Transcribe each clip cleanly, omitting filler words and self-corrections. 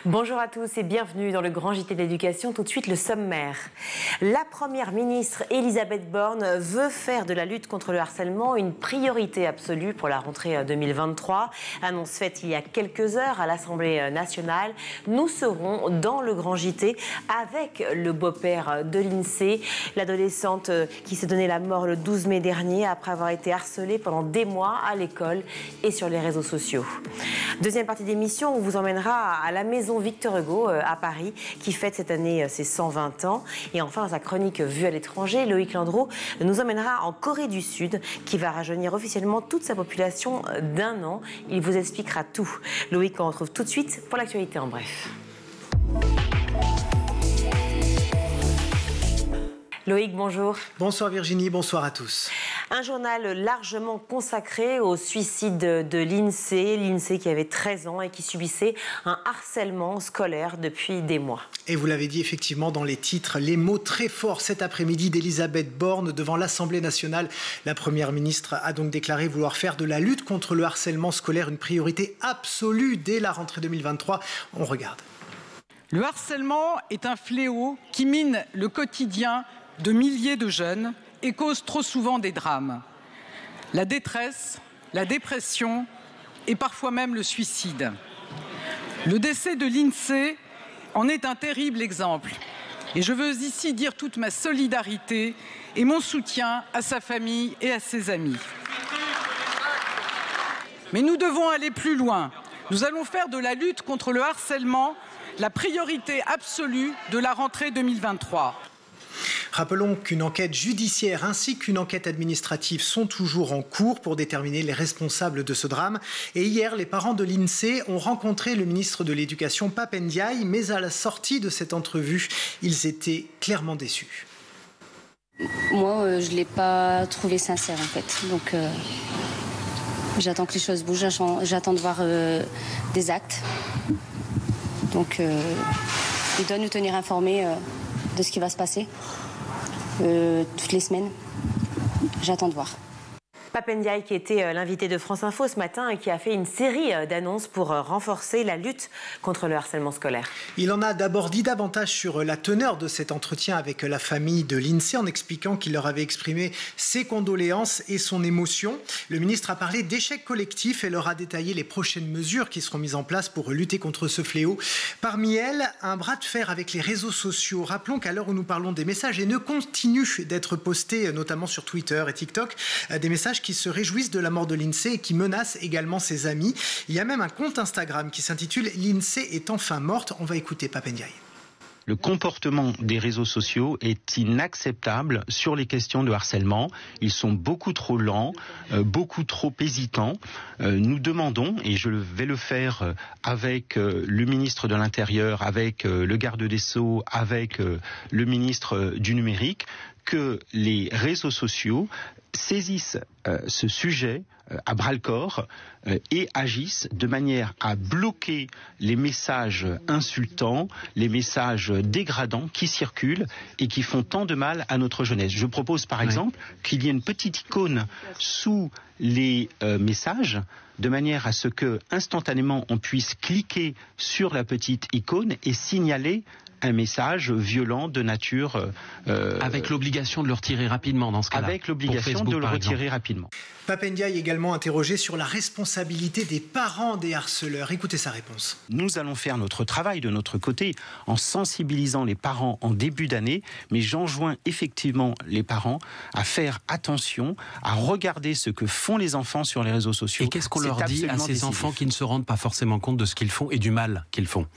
Bonjour à tous et bienvenue dans le Grand JT de l'Éducation. Tout de suite, le sommaire. La première ministre Elisabeth Borne veut faire de la lutte contre le harcèlement une priorité absolue pour la rentrée 2023. Annonce faite il y a quelques heures à l'Assemblée nationale. Nous serons dans le Grand JT avec le beau-père de l'INSEE, l'adolescente qui s'est donné la mort le 12 mai dernier après avoir été harcelée pendant des mois à l'école et sur les réseaux sociaux. Deuxième partie d'émission, on vous emmènera à la maison Victor Hugo à Paris, qui fête cette année ses 120 ans. Et enfin, dans sa chronique Vue à l'étranger, Loïc Landreau nous emmènera en Corée du Sud, qui va rajeunir officiellement toute sa population d'1 an. Il vous expliquera tout. Loïc, on retrouve tout de suite pour l'actualité en bref. Loïc, bonjour. Bonsoir Virginie, bonsoir à tous. Un journal largement consacré au suicide de l'INSEE qui avait 13 ans et qui subissait un harcèlement scolaire depuis des mois. Et vous l'avez dit effectivement dans les titres, les mots très forts cet après-midi d'Elisabeth Borne devant l'Assemblée nationale. La Première ministre a donc déclaré vouloir faire de la lutte contre le harcèlement scolaire une priorité absolue dès la rentrée 2023. On regarde. Le harcèlement est un fléau qui mine le quotidien de milliers de jeunes et cause trop souvent des drames. La détresse, la dépression et parfois même le suicide. Le décès de l'INSEE en est un terrible exemple. Et je veux ici dire toute ma solidarité et mon soutien à sa famille et à ses amis. Mais nous devons aller plus loin. Nous allons faire de la lutte contre le harcèlement la priorité absolue de la rentrée 2023. Rappelons qu'une enquête judiciaire ainsi qu'une enquête administrative sont toujours en cours pour déterminer les responsables de ce drame. Et hier, les parents de l'INSEE ont rencontré le ministre de l'Éducation, Pape Ndiaye, mais à la sortie de cette entrevue, ils étaient clairement déçus. Moi, je ne l'ai pas trouvé sincère en fait. Donc, j'attends que les choses bougent, j'attends de voir des actes. Donc, il doit nous tenir informés de ce qui va se passer toutes les semaines. J'attends de voir. Pape Ndiaye, qui était l'invité de France Info ce matin et qui a fait une série d'annonces pour renforcer la lutte contre le harcèlement scolaire. Il en a d'abord dit davantage sur la teneur de cet entretien avec la famille de l'INSEE en expliquant qu'il leur avait exprimé ses condoléances et son émotion. Le ministre a parlé d'échec collectif et leur a détaillé les prochaines mesures qui seront mises en place pour lutter contre ce fléau. Parmi elles, un bras de fer avec les réseaux sociaux. Rappelons qu'à l'heure où nous parlons, des messages haineux continuent d'être postés, notamment sur Twitter et TikTok, des messages qui se réjouissent de la mort de l'INSEE et qui menacent également ses amis. Il y a même un compte Instagram qui s'intitule « L'INSEE est enfin morte ». On va écouter Pape Ndiaye. Le comportement des réseaux sociaux est inacceptable sur les questions de harcèlement. Ils sont beaucoup trop lents, beaucoup trop hésitants. Nous demandons, et je vais le faire avec le ministre de l'Intérieur, avec le garde des Sceaux, avec le ministre du Numérique, que les réseaux sociaux saisissent ce sujet à bras-le-corps et agissent de manière à bloquer les messages insultants, les messages dégradants qui circulent et qui font tant de mal à notre jeunesse. Je propose par exemple qu'il y ait une petite icône sous les messages de manière à ce que instantanément on puisse cliquer sur la petite icône et signaler un message violent de nature... avec l'obligation de le retirer rapidement dans ce cas-là. Avec l'obligation de le retirer rapidement. Pape Ndiaye également interrogé sur la responsabilité des parents des harceleurs. Écoutez sa réponse. Nous allons faire notre travail de notre côté en sensibilisant les parents en début d'année, mais j'enjoins effectivement les parents à faire attention, à regarder ce que font les enfants sur les réseaux sociaux. Et qu'est-ce qu'on leur dit à ces enfants qui ne se rendent pas forcément compte de ce qu'ils font et du mal qu'ils font?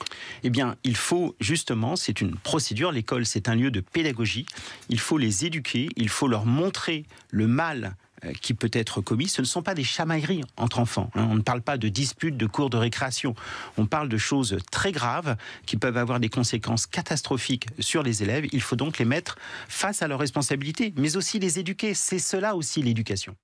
Eh bien, il faut justement, c'est une procédure, l'école c'est un lieu de pédagogie, il faut les éduquer, il faut leur montrer le mal qui peut être commis. Ce ne sont pas des chamailleries entre enfants. On ne parle pas de disputes de cours de récréation. On parle de choses très graves qui peuvent avoir des conséquences catastrophiques sur les élèves. Il faut donc les mettre face à leurs responsabilités, mais aussi les éduquer. C'est cela aussi l'éducation.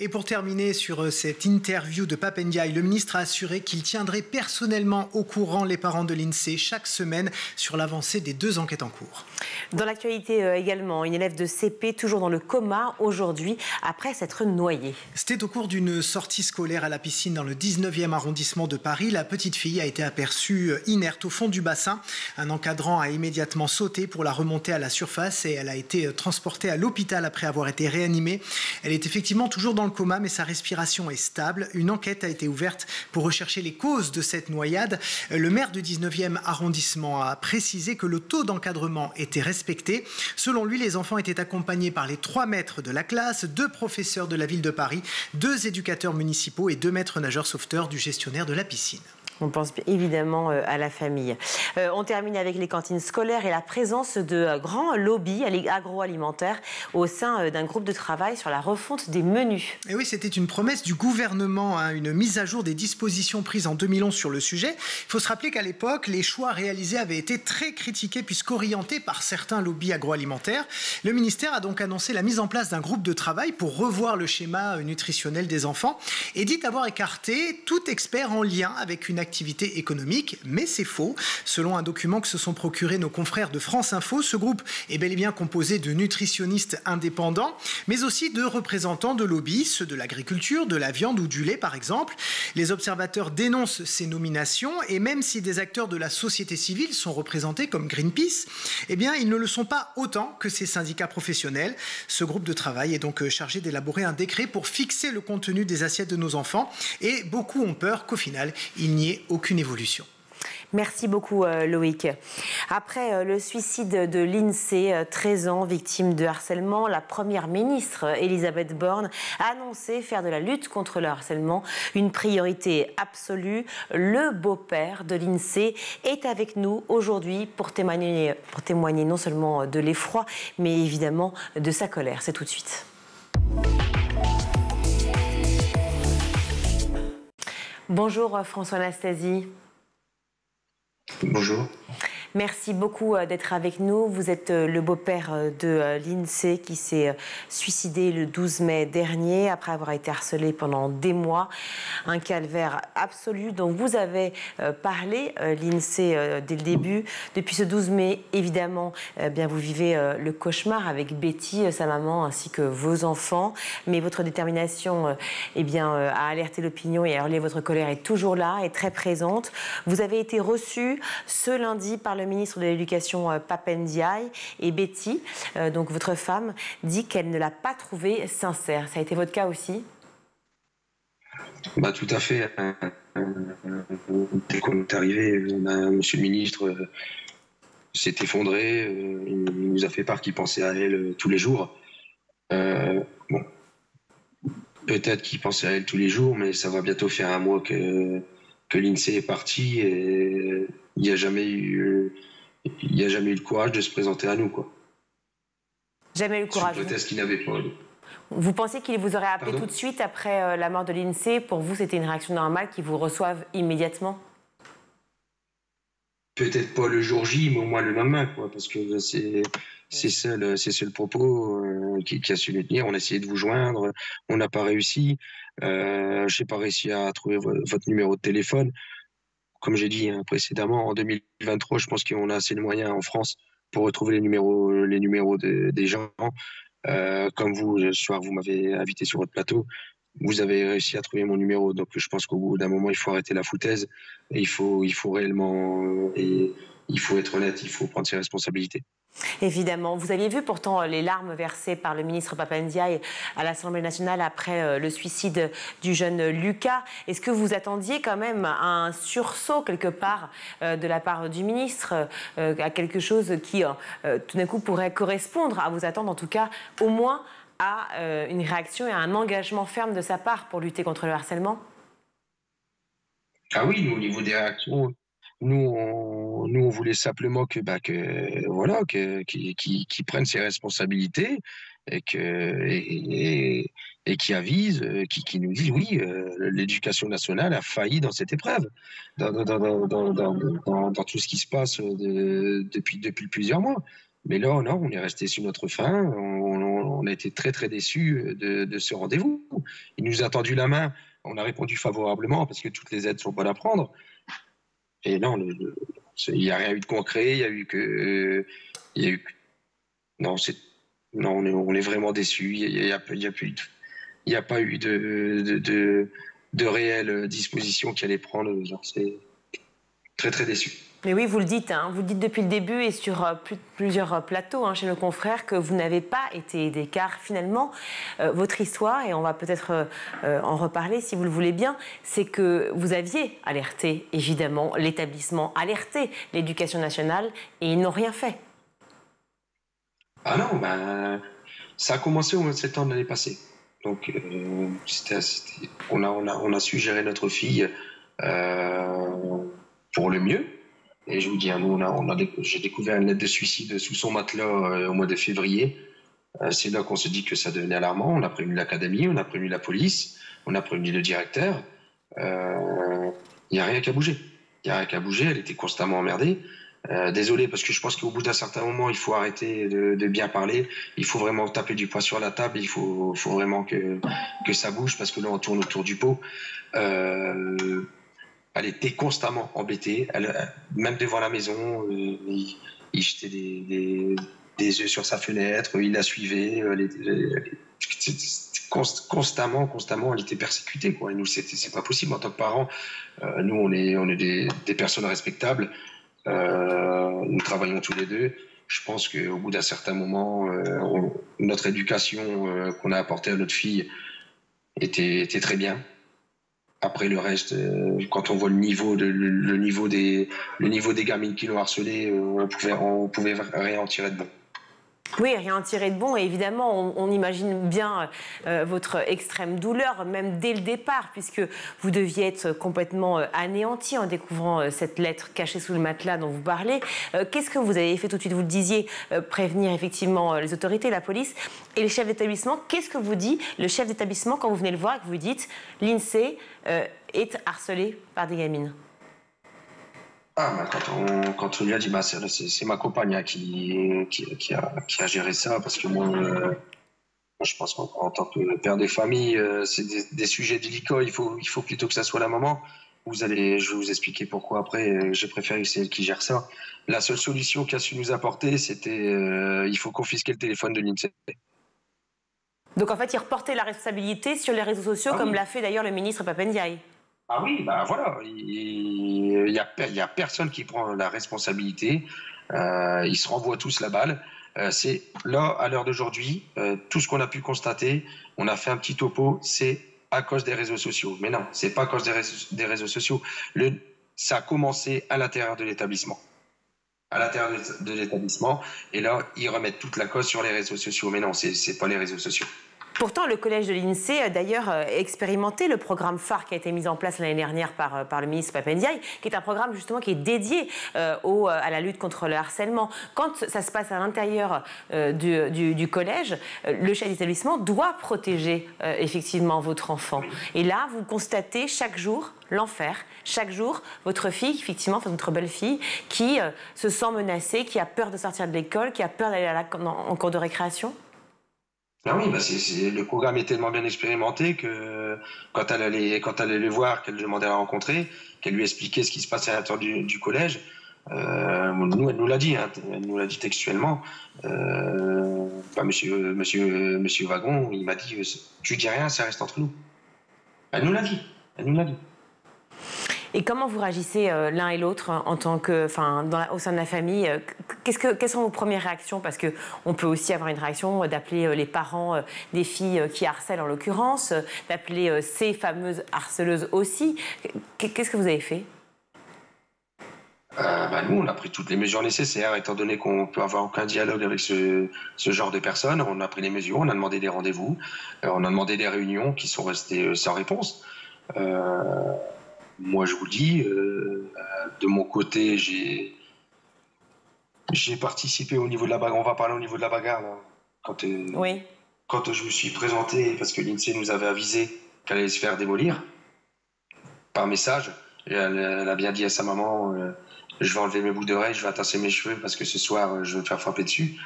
Et pour terminer sur cette interview de Pape Ndiaye, le ministre a assuré qu'il tiendrait personnellement au courant les parents de l'INSEE chaque semaine sur l'avancée des 2 enquêtes en cours. Dans l'actualité également, une élève de CP toujours dans le coma aujourd'hui après s'être noyée. C'était au cours d'une sortie scolaire à la piscine dans le 19e arrondissement de Paris. La petite fille a été aperçue inerte au fond du bassin. Un encadrant a immédiatement sauté pour la remonter à la surface et elle a été transportée à l'hôpital après avoir été réanimée. Elle est effectivement toujours dans le coma, mais sa respiration est stable. Une enquête a été ouverte pour rechercher les causes de cette noyade. Le maire du 19e arrondissement a précisé que le taux d'encadrement était respecté. Selon lui, les enfants étaient accompagnés par les 3 maîtres de la classe, 2 professeurs de la ville de Paris, 2 éducateurs municipaux et 2 maîtres nageurs sauveteurs du gestionnaire de la piscine. On pense évidemment à la famille. On termine avec les cantines scolaires et la présence de grands lobbies agroalimentaires au sein d'un groupe de travail sur la refonte des menus. Et oui, c'était une promesse du gouvernement, une mise à jour des dispositions prises en 2011 sur le sujet. Il faut se rappeler qu'à l'époque, les choix réalisés avaient été très critiqués puisqu'orientés par certains lobbies agroalimentaires. Le ministère a donc annoncé la mise en place d'un groupe de travail pour revoir le schéma nutritionnel des enfants et dit avoir écarté tout expert en lien avec une activité économique, mais c'est faux. Selon un document que se sont procurés nos confrères de France Info, ce groupe est bel et bien composé de nutritionnistes indépendants, mais aussi de représentants de lobbies, ceux de l'agriculture, de la viande ou du lait par exemple. Les observateurs dénoncent ces nominations et même si des acteurs de la société civile sont représentés comme Greenpeace, eh bien ils ne le sont pas autant que ces syndicats professionnels. Ce groupe de travail est donc chargé d'élaborer un décret pour fixer le contenu des assiettes de nos enfants et beaucoup ont peur qu'au final, il n'y ait aucune évolution. Merci beaucoup Loïc. Après le suicide de l'INSEE, 13 ans, victime de harcèlement, la première ministre Elisabeth Borne a annoncé faire de la lutte contre le harcèlement une priorité absolue. Le beau-père de l'INSEE est avec nous aujourd'hui pour témoigner non seulement de l'effroi, mais évidemment de sa colère. C'est tout de suite. Bonjour François Anastasie. Bonjour. Merci beaucoup d'être avec nous. Vous êtes le beau-père de l'INSEE qui s'est suicidé le 12 mai dernier après avoir été harcelé pendant des mois. Un calvaire absolu dont vous avez parlé, l'INSEE, dès le début. Depuis ce 12 mai, évidemment, bien vous vivez le cauchemar avec Betty, sa maman, ainsi que vos enfants. Mais votre détermination à alerter l'opinion et à hurler votre colère est toujours là, est très présente. Vous avez été reçu ce lundi par le ministre de l'Éducation, Pape Ndiaye, et Betty, donc votre femme, dit qu'elle ne l'a pas trouvé sincère. Ça a été votre cas aussi ? Tout à fait. Dès qu'on est arrivé, monsieur le ministre s'est effondré. Il nous a fait part qu'il pensait à elle tous les jours. Peut-être qu'il pensait à elle tous les jours, mais ça va bientôt faire un mois que l'INSEE est parti et il n'y a jamais eu le courage de se présenter à nous, quoi. Jamais eu le courage. Peut-être qu'il n'avait pas. Vous pensez qu'il vous aurait appelé tout de suite après la mort de l'INSEE? Pour vous, c'était une réaction normale qu'ils vous reçoivent immédiatement? Peut-être pas le jour J, mais au moins le lendemain, quoi, parce que c'est ça le propos qui a su nous tenir. On a essayé de vous joindre, on n'a pas réussi. Je n'ai pas réussi à trouver votre numéro de téléphone. Comme j'ai dit précédemment, en 2023, je pense qu'on a assez de moyens en France pour retrouver les numéros des gens. Comme vous, ce soir, vous m'avez invité sur votre plateau. Vous avez réussi à trouver mon numéro, donc je pense qu'au bout d'un moment, il faut arrêter la foutaise. Et il faut réellement, et il faut être honnête, il faut prendre ses responsabilités. Évidemment. Vous aviez vu pourtant les larmes versées par le ministre Pape Ndiaye à l'Assemblée nationale après le suicide du jeune Lucas. Est-ce que vous attendiez quand même à un sursaut quelque part de la part du ministre, à quelque chose qui tout d'un coup pourrait correspondre à vous attendre, en tout cas au moins à une réaction et à un engagement ferme de sa part pour lutter contre le harcèlement? Ah oui, nous, au niveau des réactions, nous on voulait simplement qu'il prenne ses responsabilités et qui avise, qui nous dise oui, l'éducation nationale a failli dans cette épreuve, dans tout ce qui se passe depuis plusieurs mois. Mais là, non, on est resté sur notre faim. On a été très, très déçus de ce rendez-vous. Il nous a tendu la main. On a répondu favorablement parce que toutes les aides ne sont pas à prendre. Et non, il n'y a rien eu de concret. Il y a eu que... non, on est vraiment déçus. Il n'y a pas eu de réelle disposition qui allait prendre. C'est très, très déçu. Mais oui, vous le dites depuis le début et sur plusieurs plateaux chez nos confrères que vous n'avez pas été aidés. Car finalement, votre histoire, et on va peut-être en reparler si vous le voulez bien, c'est que vous aviez alerté, évidemment, l'établissement, alerté l'éducation nationale et ils n'ont rien fait. Ah non, ça a commencé au mois de septembre l'année passée. Donc, on a su gérer notre fille pour le mieux. Et je vous dis, j'ai découvert une lettre de suicide sous son matelas au mois de février. C'est là qu'on se dit que ça devenait alarmant. On a prévenu l'académie, on a prévenu la police, on a prévenu le directeur. Il n'y a rien qu'à bouger. Il n'y a rien qu'à bouger, elle était constamment emmerdée. Désolé, parce que je pense qu'au bout d'un certain moment, il faut arrêter de bien parler. Il faut vraiment taper du poing sur la table. Il faut vraiment que ça bouge, parce que là, on tourne autour du pot. Elle était constamment embêtée. Même devant la maison, il jetait des œufs sur sa fenêtre, il la suivait. Constamment, elle était persécutée, quoi. Et nous, c'est pas possible en tant que parents. Nous, on est des personnes respectables. Nous travaillons tous les deux. Je pense qu'au bout d'un certain moment, notre éducation qu'on a apportée à notre fille était très bien. Après le reste, quand on voit le niveau des gamines qui l'ont harcelé, on pouvait rien en tirer de bon. Oui, rien en tirer de bon. Et évidemment, on imagine bien votre extrême douleur, même dès le départ, puisque vous deviez être complètement anéanti en découvrant cette lettre cachée sous le matelas dont vous parlez. Qu'est-ce que vous avez fait tout de suite? Vous le disiez, prévenir effectivement les autorités, la police et les chefs d'établissement. Qu'est-ce que vous dit le chef d'établissement quand vous venez le voir et que vous lui dites l'INSEE est harcelé par des gamines? Quand on lui a dit, c'est ma compagne qui a géré ça, parce que moi, je pense qu'en tant que père des familles, c'est des sujets délicats. Il faut plutôt que ça soit la maman. Je vais vous expliquer pourquoi après. J'ai préféré que c'est elle qui gère ça. La seule solution qu'a su nous apporter, c'était il faut confisquer le téléphone de l'INSEE. Donc en fait, il reportait la responsabilité sur les réseaux sociaux, comme l'a fait d'ailleurs le ministre Pap Ndiaye. Ah oui, voilà, il y a personne qui prend la responsabilité, ils se renvoient tous la balle. C'est là, à l'heure d'aujourd'hui, tout ce qu'on a pu constater, on a fait un petit topo, c'est à cause des réseaux sociaux. Mais non, c'est pas à cause des réseaux sociaux. Ça a commencé à l'intérieur de l'établissement. À l'intérieur de l'établissement, et là, ils remettent toute la cause sur les réseaux sociaux. Mais non, c'est pas les réseaux sociaux. Pourtant, le collège de l'INSEE a d'ailleurs expérimenté le programme phare qui a été mis en place l'année dernière par le ministre Pap Ndiaye, qui est un programme justement qui est dédié à la lutte contre le harcèlement. Quand ça se passe à l'intérieur du collège, le chef d'établissement doit protéger effectivement votre enfant. Et là, vous constatez chaque jour l'enfer. Chaque jour, votre fille, effectivement, votre belle-fille, qui se sent menacée, qui a peur de sortir de l'école, qui a peur d'aller en cours de récréation. Ah oui, le programme est tellement bien expérimenté que quand elle allait le voir, qu'elle demandait à la rencontrer, qu'elle lui expliquait ce qui se passait à l'intérieur du collège, elle nous l'a dit, elle nous l'a dit textuellement. Monsieur Wagon, il m'a dit, tu dis rien, ça reste entre nous. Elle nous l'a dit. Et comment vous réagissez l'un et l'autre en tant que, au sein de la famille? Quelles sont vos premières réactions? Parce qu'on peut aussi avoir une réaction d'appeler les parents des filles qui harcèlent en l'occurrence, d'appeler ces fameuses harceleuses aussi. Qu'est-ce que vous avez fait? Nous, on a pris toutes les mesures nécessaires, étant donné qu'on ne peut avoir aucun dialogue avec ce genre de personnes. On a pris les mesures, on a demandé des rendez-vous, on a demandé des réunions qui sont restées sans réponse. Moi, je vous dis, de mon côté, j'ai participé au niveau de la bagarre. On va parler au niveau de la bagarre, là. Quand je me suis présenté, parce que l'INSEE nous avait avisé qu'elle allait se faire démolir, par message. Et elle a bien dit à sa maman, je vais enlever mes boucles d'oreilles, je vais tasser mes cheveux parce que ce soir, je vais me faire frapper dessus.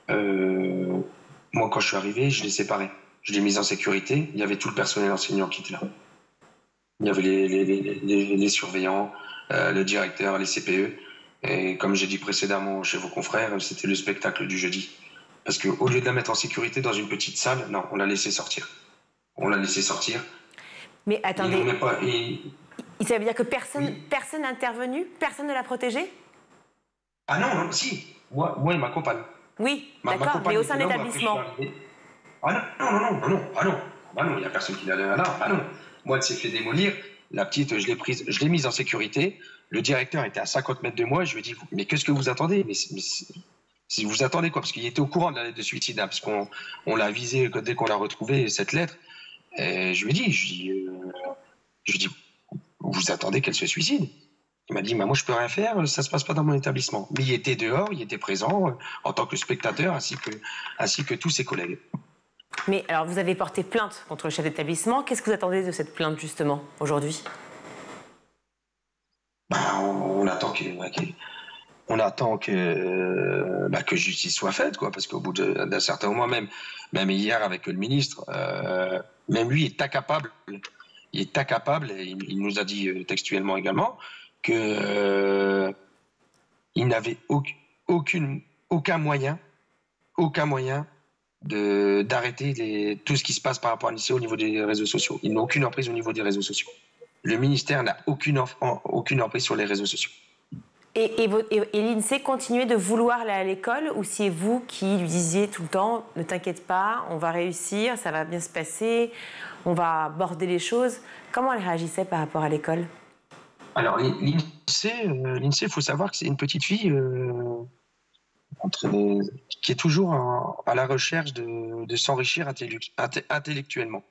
Moi, quand je suis arrivé, je l'ai séparé. Je l'ai mis en sécurité. Il y avait tout le personnel enseignant qui était là. Il y avait les surveillants, le directeur, les CPE. Et comme j'ai dit précédemment chez vos confrères, c'était le spectacle du jeudi. Parce qu'au lieu de la mettre en sécurité dans une petite salle, non, on l'a laissé sortir. On l'a laissé sortir. Mais attendez, ça veut dire que personne n'a intervenu? Personne ne l'a protégé? Ah non, si. Moi, il m'accompagne. Oui, d'accord, mais au sein de l'établissement. Ah non, il n'y a personne qui l'a là. Ah non, moi, elle s'est fait démolir. La petite, je l'ai mise en sécurité. Le directeur était à 50 mètres de moi. Je lui ai dit, mais qu'est-ce que vous attendez? Mais si vous attendez quoi? Parce qu'il était au courant de la lettre de suicide, hein, parce qu'on l'a visé dès qu'on a retrouvé cette lettre. Et je lui ai dit, vous attendez qu'elle se suicide? Il m'a dit, moi je peux rien faire, ça se passe pas dans mon établissement. Mais il était dehors, il était présent en tant que spectateur, ainsi que tous ses collègues. Mais alors vous avez porté plainte contre le chef d'établissement. Qu'est-ce que vous attendez de cette plainte justement aujourd'hui? On attend que justice soit faite, quoi, parce qu'au bout d'un certain moment, même hier avec le ministre, même lui est incapable. Il est incapable, et il nous a dit textuellement également, qu'il n'avait aucun moyen d'arrêter tout ce qui se passe par rapport à l'INSEE au niveau des réseaux sociaux. Il n'a aucune emprise au niveau des réseaux sociaux. Le ministère n'a aucune emprise sur les réseaux sociaux. Et l'INSEE continuait de vouloir aller à l'école, ou c'est vous qui lui disiez tout le temps, ne t'inquiète pas, on va réussir, ça va bien se passer, on va aborder les choses? Comment elle réagissait par rapport à l'école? Alors, l'INSEE, il faut savoir que c'est une petite fille qui est toujours à la recherche de s'enrichir intellectuellement.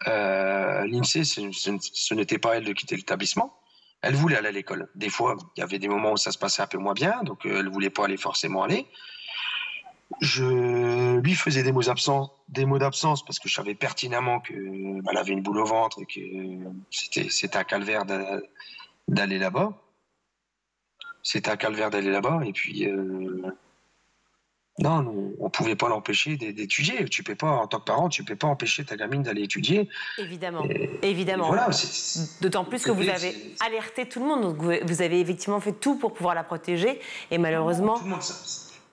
L'INSEE, ce n'était pas elle de quitter l'établissement. Elle voulait aller à l'école. Des fois, il y avait des moments où ça se passait un peu moins bien, donc elle ne voulait pas forcément aller. Je lui faisais des mots d'absence parce que je savais pertinemment qu'elle avait une boule au ventre et que c'était un calvaire d'aller là-bas. C'était un calvaire d'aller là-bas. Et puis, non, on ne pouvait pas l'empêcher d'étudier. Tu peux pas, en tant que parent, tu ne peux pas empêcher ta gamine d'aller étudier. Évidemment, évidemment. Voilà, d'autant plus que vous avez alerté tout le monde. Donc vous avez effectivement fait tout pour pouvoir la protéger. Et malheureusement... Tout le monde,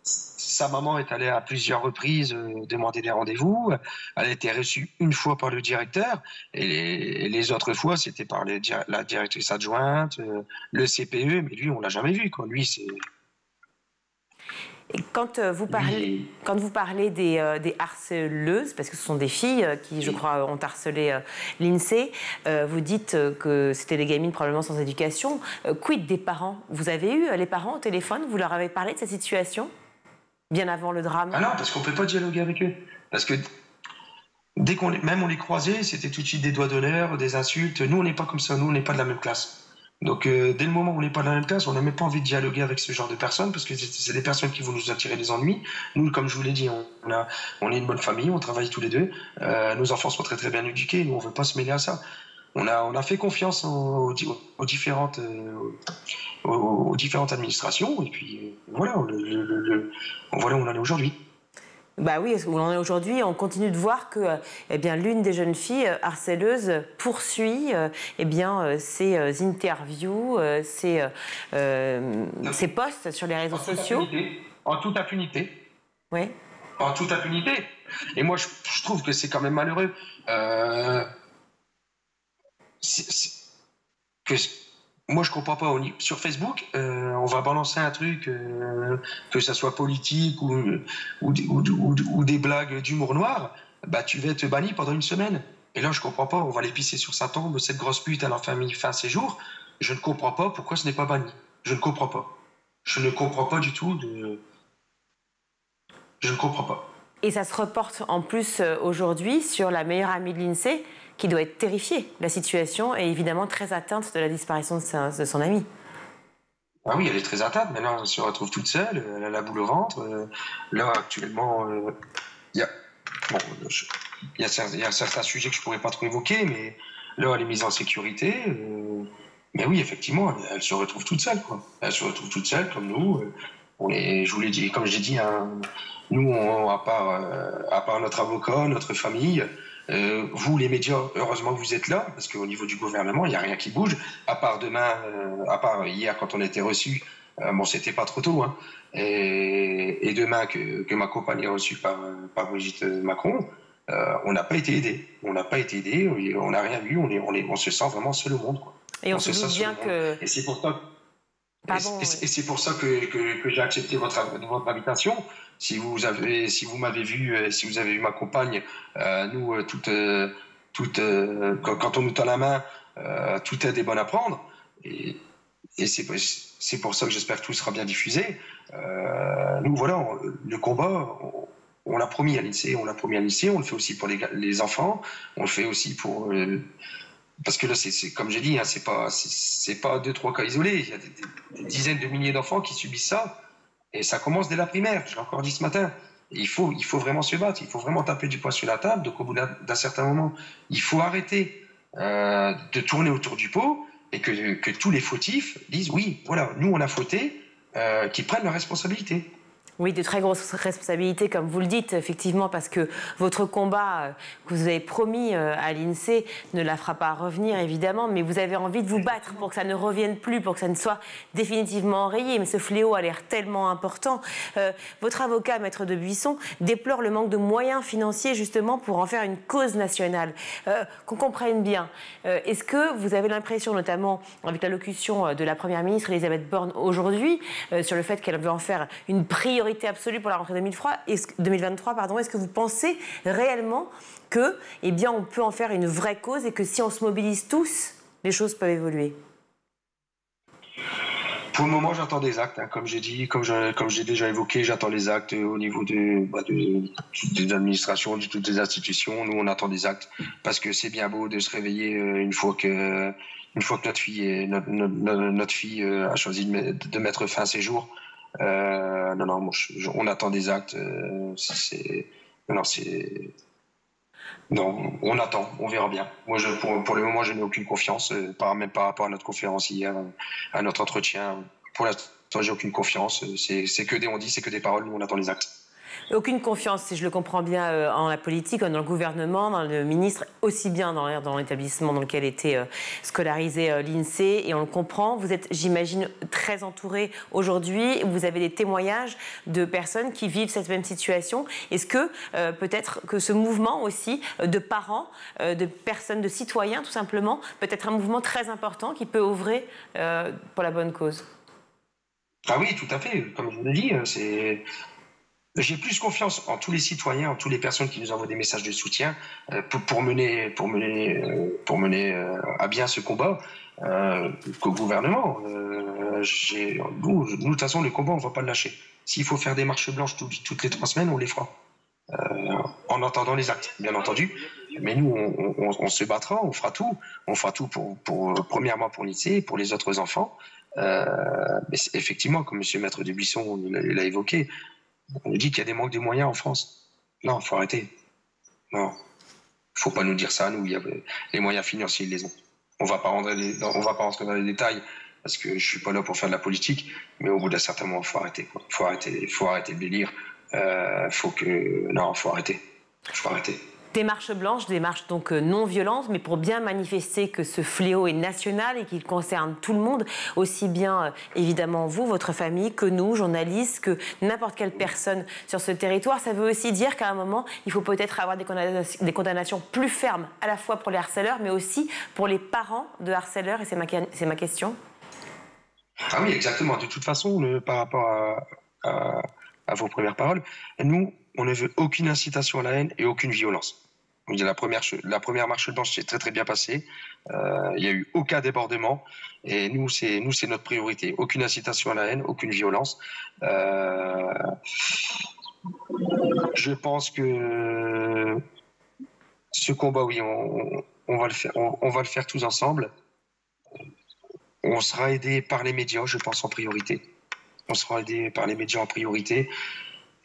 sa maman est allée à plusieurs reprises demander des rendez-vous. Elle a été reçue une fois par le directeur. Et les autres fois, c'était par la directrice adjointe, le CPE. Mais lui, on ne l'a jamais vu, quoi. Lui, c'est... Et quand vous parlez des harceleuses, parce que ce sont des filles qui, je crois, ont harcelé l'INSEE, vous dites que c'était des gamines probablement sans éducation. Quid des parents? Vous avez eu les parents au téléphone? Vous leur avez parlé de cette situation bien avant le drame? Ah non, parce qu'on ne peut pas dialoguer avec eux. Parce que dès on les croisait, c'était tout de suite des doigts d'honneur, des insultes. Nous, on n'est pas comme ça. Nous, on n'est pas de la même classe. Donc, dès le moment où on n'est pas dans la même classe, on n'a même pas envie de dialoguer avec ce genre de personnes parce que c'est des personnes qui vont nous attirer des ennuis. Nous, comme je vous l'ai dit, on est une bonne famille, on travaille tous les deux. Nos enfants sont très très bien éduqués, nous on ne veut pas se mêler à ça. On a fait confiance aux différentes administrations et puis voilà, voilà où on en est aujourd'hui. Bah oui, où on en est aujourd'hui, on continue de voir que l'une des jeunes filles harceleuses poursuit ses interviews, ses posts sur les réseaux sociaux. En toute impunité. Oui. En toute impunité. Et moi, je trouve que c'est quand même malheureux. Moi, je comprends pas. Sur Facebook, on va balancer un truc, que ça soit politique ou des blagues d'humour noir. Bah, tu vas être banni pendant une semaine. Et là, je comprends pas. On va les pisser sur sa tombe. Cette grosse pute, elle a enfin mis fin à ses jours. Je ne comprends pas pourquoi ce n'est pas banni. Je ne comprends pas. Je ne comprends pas du tout. Je ne comprends pas. Et ça se reporte en plus aujourd'hui sur la meilleure amie de l'INSEE, qui doit être terrifiée. La situation est évidemment très atteinte de la disparition de son amie. Ah oui, elle est très atteinte. Maintenant, elle se retrouve toute seule. Elle a la boule au ventre. Là, actuellement, il y a certains sujets que je ne pourrais pas trop évoquer, mais là, elle est mise en sécurité. Mais oui, effectivement, elle se retrouve toute seule, quoi. Elle se retrouve toute seule, comme nous. Je vous l'ai dit, comme j'ai dit, hein, nous, à part notre avocat, notre famille, vous, les médias, heureusement que vous êtes là, parce qu'au niveau du gouvernement, il n'y a rien qui bouge, à part demain, à part hier, quand on a été reçus, bon, c'était pas trop tôt, hein, et demain, que ma compagne est reçue par Brigitte Macron, on n'a pas été aidés. On n'a pas été aidés, on n'a rien vu, on se sent vraiment seul au monde, quoi. Et on se doute bien que... Et c'est pour ça... c'est pour ça que j'ai accepté votre invitation. Si vous m'avez vu, si vous avez vu ma compagne, nous, quand on nous tend la main, toute aide est bonne à prendre. Et c'est pour ça que j'espère que tout sera bien diffusé. Nous, voilà, le combat, on l'a promis à l'INSEE, on le fait aussi pour les enfants, on le fait aussi pour... Parce que là, c'est comme j'ai dit, hein, c'est pas 2-3 cas isolés. Il y a des dizaines de milliers d'enfants qui subissent ça. Et ça commence dès la primaire. Je l'ai encore dit ce matin. Et il faut vraiment se battre. Il faut vraiment taper du poing sur la table. Donc, au bout d'un certain moment, il faut arrêter de tourner autour du pot et que tous les fautifs disent oui, voilà, nous, on a fauté, qu'ils prennent leurs responsabilités. Oui, de très grosses responsabilités, comme vous le dites, effectivement, parce que votre combat que vous avez promis à l'INSEE ne la fera pas revenir, évidemment, mais vous avez envie de vous battre pour que ça ne revienne plus, pour que ça ne soit définitivement enrayé. Mais ce fléau a l'air tellement important. Votre avocat, Maître de Buisson, déplore le manque de moyens financiers, justement, pour en faire une cause nationale. Qu'on comprenne bien, est-ce que vous avez l'impression, notamment avec l'allocution de la Première ministre Elisabeth Borne aujourd'hui, sur le fait qu'elle veut en faire une priorité absolue pour la rentrée 2023, est-ce que vous pensez réellement que, eh bien, on peut en faire une vraie cause et que si on se mobilise tous, les choses peuvent évoluer? Pour le moment, j'attends des actes. Hein. Comme j'ai dit, comme j'ai déjà évoqué, j'attends les actes au niveau des administrations, de toutes les institutions. Nous, on attend des actes parce que c'est bien beau de se réveiller une fois que notre fille a choisi de mettre fin à ses jours. Non, on attend des actes. Non, on attend, on verra bien. Moi, pour le moment, je n'ai aucune confiance, même par rapport à notre conférence hier, à notre entretien. Pour l'instant, j'ai aucune confiance. C'est que des on dit, c'est que des paroles. Nous, on attend les actes. Aucune confiance, si je le comprends bien, en la politique, dans le gouvernement, dans le ministre, aussi bien dans l'établissement dans lequel était scolarisé l'INSEE. Et on le comprend, vous êtes, j'imagine, très entouré aujourd'hui. Vous avez des témoignages de personnes qui vivent cette même situation. Est-ce que peut-être que ce mouvement aussi de parents, de personnes, de citoyens, tout simplement, peut être un mouvement très important qui peut œuvrer pour la bonne cause? Ah oui, tout à fait. Comme je vous l'ai dit, j'ai plus confiance en tous les citoyens, en toutes les personnes qui nous envoient des messages de soutien pour mener à bien ce combat qu'au gouvernement. Nous, de toute façon, le combat, on ne va pas le lâcher. S'il faut faire des marches blanches toutes les 3 semaines, on les fera. En attendant les actes, bien entendu. Mais nous, on se battra, on fera tout. On fera tout premièrement pour l'INSEE, pour les autres enfants. Mais effectivement, comme M. Maître de Buisson l'a évoqué, on nous dit qu'il y a des manques de moyens en France. Non, il faut arrêter. Non, il ne faut pas nous dire ça. Nous, les moyens financiers, ils les ont. On ne va pas rentrer dans les détails parce que je ne suis pas là pour faire de la politique. Mais au bout d'un certain moment, il faut arrêter. Il faut arrêter de délire. Non, il faut arrêter. Il faut arrêter. Des marches blanches, des marches donc non violentes, mais pour bien manifester que ce fléau est national et qu'il concerne tout le monde, aussi bien évidemment vous, votre famille, que nous, journalistes, que n'importe quelle personne sur ce territoire. Ça veut aussi dire qu'à un moment, il faut peut-être avoir des condamnations plus fermes, à la fois pour les harceleurs, mais aussi pour les parents de harceleurs, et c'est ma question. Ah oui, exactement. De toute façon, par rapport à vos premières paroles, nous, on ne veut aucune incitation à la haine et aucune violence. La première marche blanche s'est très très bien passée. Il n'y a eu aucun débordement. Et nous, c'est notre priorité. Aucune incitation à la haine, aucune violence. Je pense que ce combat, oui, on va le faire. On va le faire tous ensemble. On sera aidé par les médias, je pense, en priorité. On sera aidé par les médias en priorité.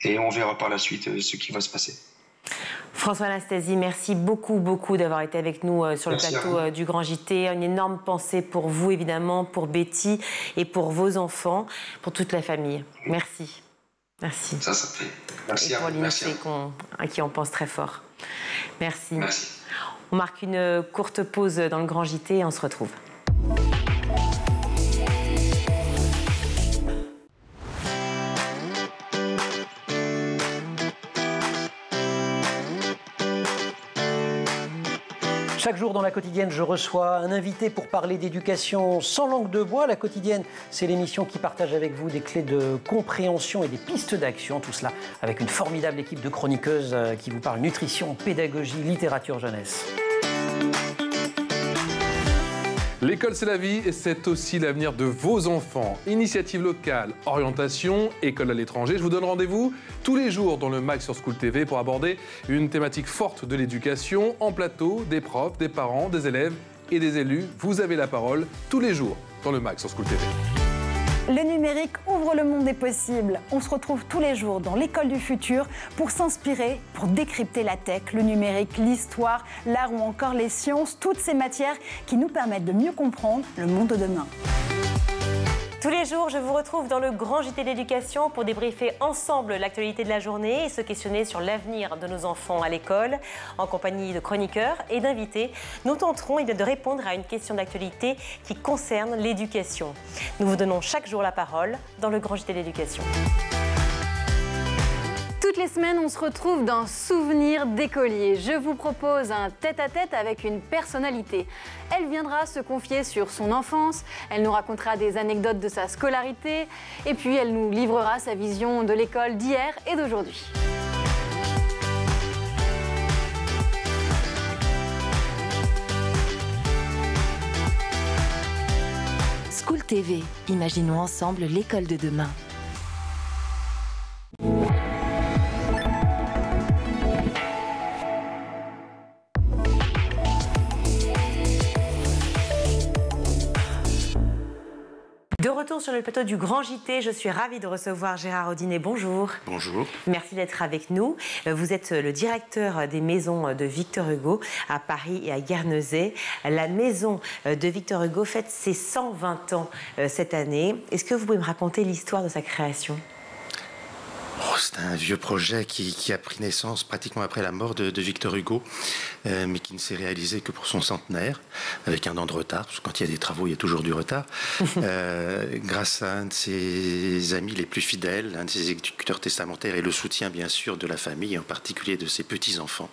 Et on verra par la suite ce qui va se passer. François Anastasi, merci beaucoup d'avoir été avec nous sur le plateau du Grand JT. Une énorme pensée pour vous, évidemment, pour Betty et pour vos enfants, pour toute la famille. Merci. Merci. Ça fait. Merci à vous. Et pour l'INSEE à qui on pense très fort. Merci. On marque une courte pause dans le Grand JT et on se retrouve. Chaque jour dans La Quotidienne, je reçois un invité pour parler d'éducation sans langue de bois. La Quotidienne, c'est l'émission qui partage avec vous des clés de compréhension et des pistes d'action. Tout cela avec une formidable équipe de chroniqueuses qui vous parle nutrition, pédagogie, littérature jeunesse. L'école, c'est la vie et c'est aussi l'avenir de vos enfants. Initiative locale, orientation, école à l'étranger. Je vous donne rendez-vous tous les jours dans le MAG sur School TV pour aborder une thématique forte de l'éducation en plateau, des profs, des parents, des élèves et des élus. Vous avez la parole tous les jours dans le MAG sur School TV. Le numérique ouvre le monde des possibles. On se retrouve tous les jours dans l'école du futur pour s'inspirer, pour décrypter la tech, le numérique, l'histoire, l'art ou encore les sciences, toutes ces matières qui nous permettent de mieux comprendre le monde de demain. Tous les jours, je vous retrouve dans le Grand JT d'éducation pour débriefer ensemble l'actualité de la journée et se questionner sur l'avenir de nos enfants à l'école. En compagnie de chroniqueurs et d'invités, nous tenterons de répondre à une question d'actualité qui concerne l'éducation. Nous vous donnons chaque jour la parole dans le Grand JT d'éducation. Toutes les semaines, on se retrouve dans Souvenirs d'écolier. Je vous propose un tête-à-tête avec une personnalité. Elle viendra se confier sur son enfance, elle nous racontera des anecdotes de sa scolarité et puis elle nous livrera sa vision de l'école d'hier et d'aujourd'hui. School TV, imaginons ensemble l'école de demain. De retour sur le plateau du Grand JT, je suis ravie de recevoir Gérard Audinet. Bonjour. Bonjour. Merci d'être avec nous. Vous êtes le directeur des maisons de Victor Hugo à Paris et à Guernesey. La maison de Victor Hugo fête ses 120 ans cette année. Est-ce que vous pouvez me raconter l'histoire de sa création ? C'est un vieux projet qui a pris naissance pratiquement après la mort de Victor Hugo, mais qui ne s'est réalisé que pour son centenaire, avec un an de retard, parce que quand il y a des travaux, il y a toujours du retard, grâce à un de ses amis les plus fidèles, un de ses exécuteurs testamentaires, et le soutien bien sûr de la famille, en particulier de ses petits-enfants.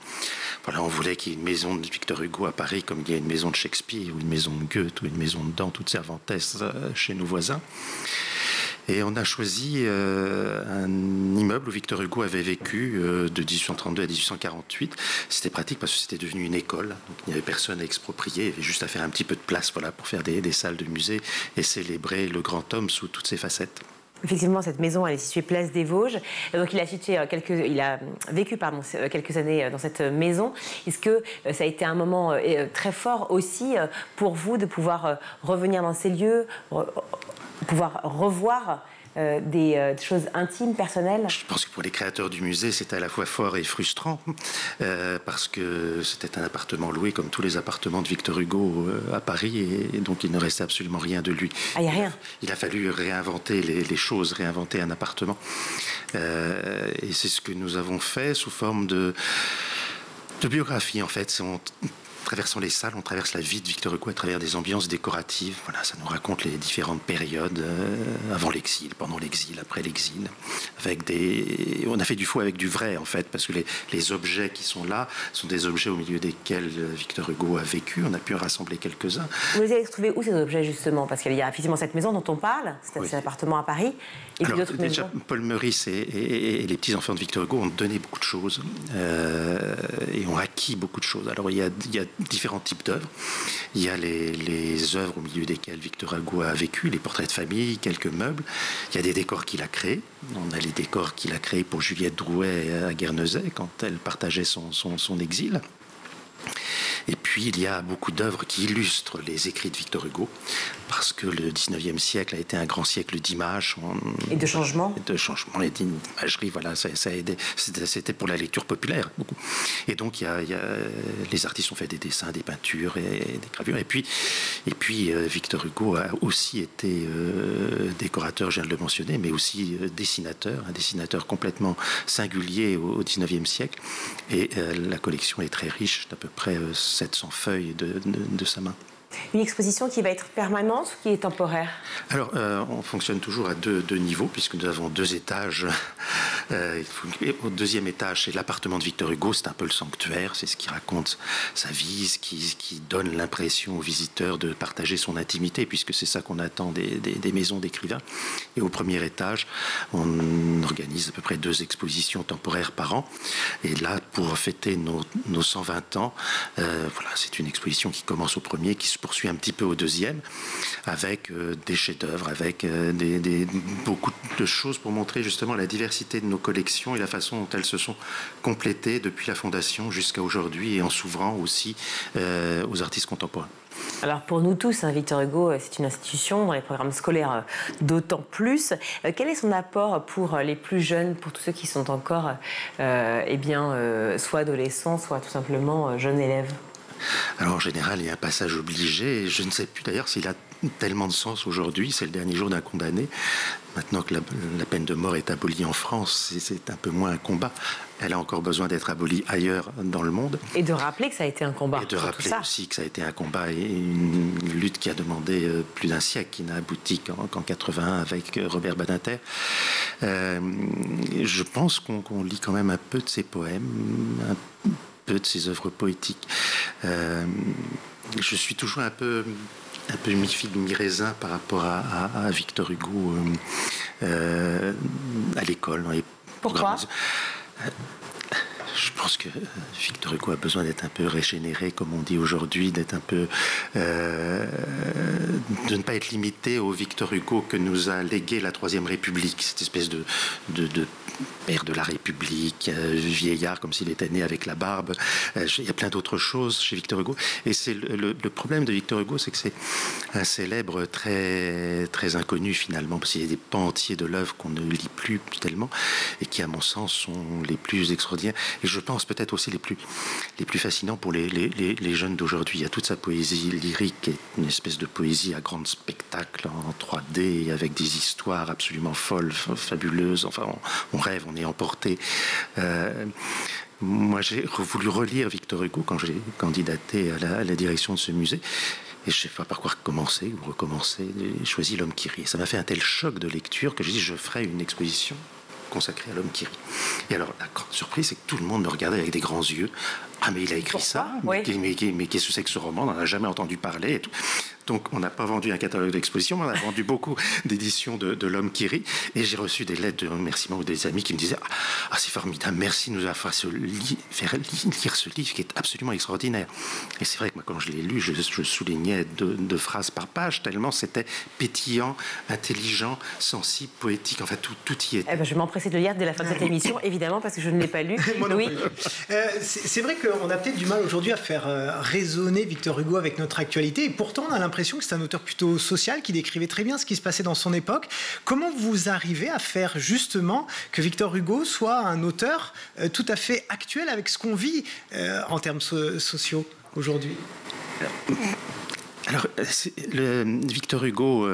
Voilà, on voulait qu'il y ait une maison de Victor Hugo à Paris, comme il y a une maison de Shakespeare, ou une maison de Goethe, ou une maison de Dante, ou de Cervantes chez nos voisins. Et on a choisi un immeuble où Victor Hugo avait vécu de 1832 à 1848. C'était pratique parce que c'était devenu une école. Donc il n'y avait personne à exproprier. Il y avait juste à faire un petit peu de place pour faire des salles de musée et célébrer le grand homme sous toutes ses facettes. Effectivement, cette maison, elle est située place des Vosges. Donc, il a vécu quelques années dans cette maison. Est-ce que ça a été un moment très fort aussi pour vous de pouvoir revenir dans ces lieux, pouvoir revoir des choses intimes, personnelles? Je pense que pour les créateurs du musée, c'était à la fois fort et frustrant, parce que c'était un appartement loué comme tous les appartements de Victor Hugo à Paris, et donc il ne restait absolument rien de lui. Ah, il n'y a rien. Il a fallu réinventer les choses, réinventer un appartement. Et c'est ce que nous avons fait sous forme de biographie, en fait. Traversant les salles, on traverse la vie de Victor Hugo à travers des ambiances décoratives. Voilà, ça nous raconte les différentes périodes, avant l'exil, pendant l'exil, après l'exil. On a fait du faux avec du vrai, en fait, parce que les objets qui sont là sont des objets au milieu desquels Victor Hugo a vécu. On a pu en rassembler quelques-uns. Vous les avez trouvés où, ces objets, justement? Parce qu'il y a effectivement cette maison dont on parle, cet appartement à Paris, et puis d'autres maisons. Paul Meurice et les petits-enfants de Victor Hugo ont donné beaucoup de choses et ont acquis beaucoup de choses. Alors, il y a différents types d'œuvres. Il y a les œuvres au milieu desquelles Victor Hugo a vécu, les portraits de famille, quelques meubles. Il y a des décors qu'il a créés. On a les décors qu'il a créés pour Juliette Drouet à Guernesey quand elle partageait son exil. Et puis il y a beaucoup d'œuvres qui illustrent les écrits de Victor Hugo, parce que le 19e siècle a été un grand siècle d'images. Et de changements. De changements et d'imagerie, voilà, ça a aidé. C'était pour la lecture populaire, beaucoup. Et donc les artistes ont fait des dessins, des peintures et des gravures. Et puis Victor Hugo a aussi été décorateur, je viens de le mentionner, mais aussi dessinateur, un dessinateur complètement singulier au 19e siècle. Et la collection est très riche, d'à peu près 700 feuilles de sa main. Une exposition qui va être permanente ou qui est temporaire? Alors, on fonctionne toujours à deux niveaux, puisque nous avons 2 étages. Au 2e étage, c'est l'appartement de Victor Hugo, c'est un peu le sanctuaire, c'est ce qui raconte sa vie, ce qui donne l'impression aux visiteurs de partager son intimité, puisque c'est ça qu'on attend des maisons d'écrivains. Et au 1er étage, on organise à peu près 2 expositions temporaires par an. Et là, pour fêter nos 120 ans, voilà, c'est une exposition qui commence au 1er, qui se poursuit un petit peu au 2e, avec des chefs-d'œuvre, avec beaucoup de choses pour montrer justement la diversité de nos collections et la façon dont elles se sont complétées depuis la fondation jusqu'à aujourd'hui, et en s'ouvrant aussi aux artistes contemporains. Alors pour nous tous, Victor Hugo, c'est une institution, dans les programmes scolaires d'autant plus. Quel est son apport pour les plus jeunes, pour tous ceux qui sont encore soit adolescents, soit tout simplement jeunes élèves? Alors en général, il y a un passage obligé, et je ne sais plus d'ailleurs s'il a tellement de sens aujourd'hui. C'est le dernier jour d'un condamné. Maintenant que la peine de mort est abolie en France, c'est un peu moins un combat. Elle a encore besoin d'être abolie ailleurs dans le monde. Et de rappeler que ça a été un combat. Et de rappeler aussi que ça a été un combat et une lutte qui a demandé plus d'un siècle, qui n'a abouti qu'en 81 avec Robert Badinter. Je pense qu'on lit quand même un peu de ses poèmes, un peu de ses œuvres poétiques. Je suis toujours un peu mi-figue, mi-raisin par rapport à Victor Hugo à l'école. Pourquoi ? Je pense que Victor Hugo a besoin d'être un peu régénéré, comme on dit aujourd'hui, d'être un peu de ne pas être limité au Victor Hugo que nous a légué la Troisième République, cette espèce de père de la République, vieillard comme s'il était né avec la barbe. Il y a plein d'autres choses chez Victor Hugo, et c'est le problème de Victor Hugo, c'est que c'est un célèbre très très inconnu finalement, parce qu'il y a des pans entiers de l'œuvre qu'on ne lit plus tellement et qui, à mon sens, sont les plus extraordinaires. Et je pense peut-être aussi les plus fascinants pour les jeunes d'aujourd'hui. Il y a toute sa poésie lyrique, une espèce de poésie à grand spectacle en 3D, avec des histoires absolument folles, fabuleuses. Enfin, on rêve, on est emporté. Moi, j'ai voulu relire Victor Hugo quand j'ai candidaté à la direction de ce musée. Et je ne sais pas par quoi commencer ou recommencer. J'ai choisi L'Homme qui rit. Ça m'a fait un tel choc de lecture que j'ai dit je ferai une exposition consacrée à L'Homme qui rit. Et alors, la grande surprise, c'est que tout le monde me regardait avec des grands yeux. Ah, mais il a écrit ça? Oui. Mais qu'est-ce que c'est que ce roman? On n'en a jamais entendu parler et tout. Donc, on n'a pas vendu un catalogue d'exposition, mais on a vendu beaucoup d'éditions de L'Homme qui rit. Et j'ai reçu des lettres de remerciement ou des amis qui me disaient ah, c'est formidable, merci de nous avoir fait lire ce livre qui est absolument extraordinaire. Et c'est vrai que moi, quand je l'ai lu, je soulignais deux phrases par page, tellement c'était pétillant, intelligent, sensible, poétique. Enfin, tout y est. Je vais m'empresser de le lire dès la fin de cette émission, évidemment, parce que je ne l'ai pas lu. Oui. C'est vrai qu'on a peut-être du mal aujourd'hui à faire résonner Victor Hugo avec notre actualité, et pourtant on a l'impression que c'est un auteur plutôt social qui décrivait très bien ce qui se passait dans son époque. Comment vous arrivez à faire justement que Victor Hugo soit un auteur tout à fait actuel avec ce qu'on vit en termes sociaux aujourd'hui? Alors, Victor Hugo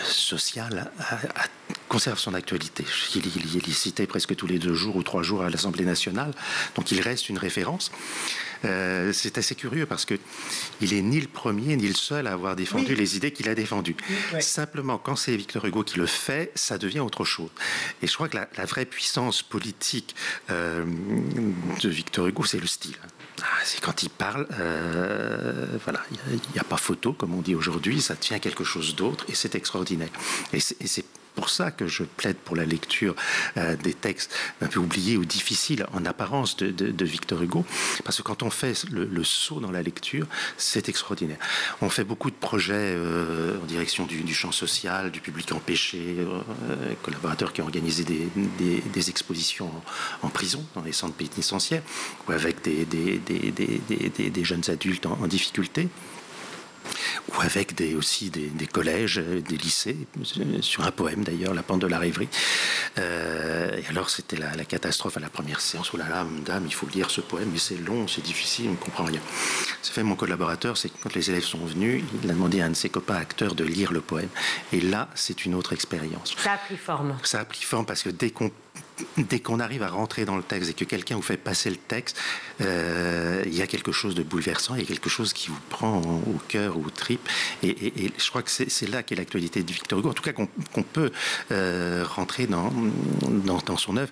social conserve son actualité. Il est cité presque tous les 2 jours ou 3 jours à l'Assemblée nationale, donc il reste une référence. C'est assez curieux parce que il est ni le premier ni le seul à avoir défendu les idées qu'il a défendues. Simplement, quand c'est Victor Hugo qui le fait, ça devient autre chose. Et je crois que la vraie puissance politique de Victor Hugo, c'est le style. C'est quand il parle, voilà, il n'y a pas photo, comme on dit aujourd'hui, ça devient quelque chose d'autre, et c'est extraordinaire. Et c'est pour ça que je plaide pour la lecture des textes un peu oubliés ou difficiles en apparence de Victor Hugo, parce que quand on fait le saut dans la lecture, c'est extraordinaire. On fait beaucoup de projets en direction du champ social, du public empêché, collaborateurs qui ont organisé des expositions en prison, dans les centres pénitentiaires, ou avec des jeunes adultes en difficulté, ou avec aussi des collèges, des lycées, sur un poème d'ailleurs, La pente de la rêverie. Et alors c'était la catastrophe à la première séance. Oh là là, madame, il faut lire ce poème, mais c'est long, c'est difficile, on ne comprend rien. Ce fait mon collaborateur, c'est que quand les élèves sont venus, il a demandé à un de ses copains acteurs de lire le poème. Et là, c'est une autre expérience. Ça a pris forme. Ça a pris forme parce que dès qu'on arrive à rentrer dans le texte et que quelqu'un vous fait passer le texte, il y a quelque chose de bouleversant, il y a quelque chose qui vous prend au cœur ou aux tripes. Et je crois que c'est là qu'est l'actualité de Victor Hugo. En tout cas, qu'on peut rentrer dans son œuvre,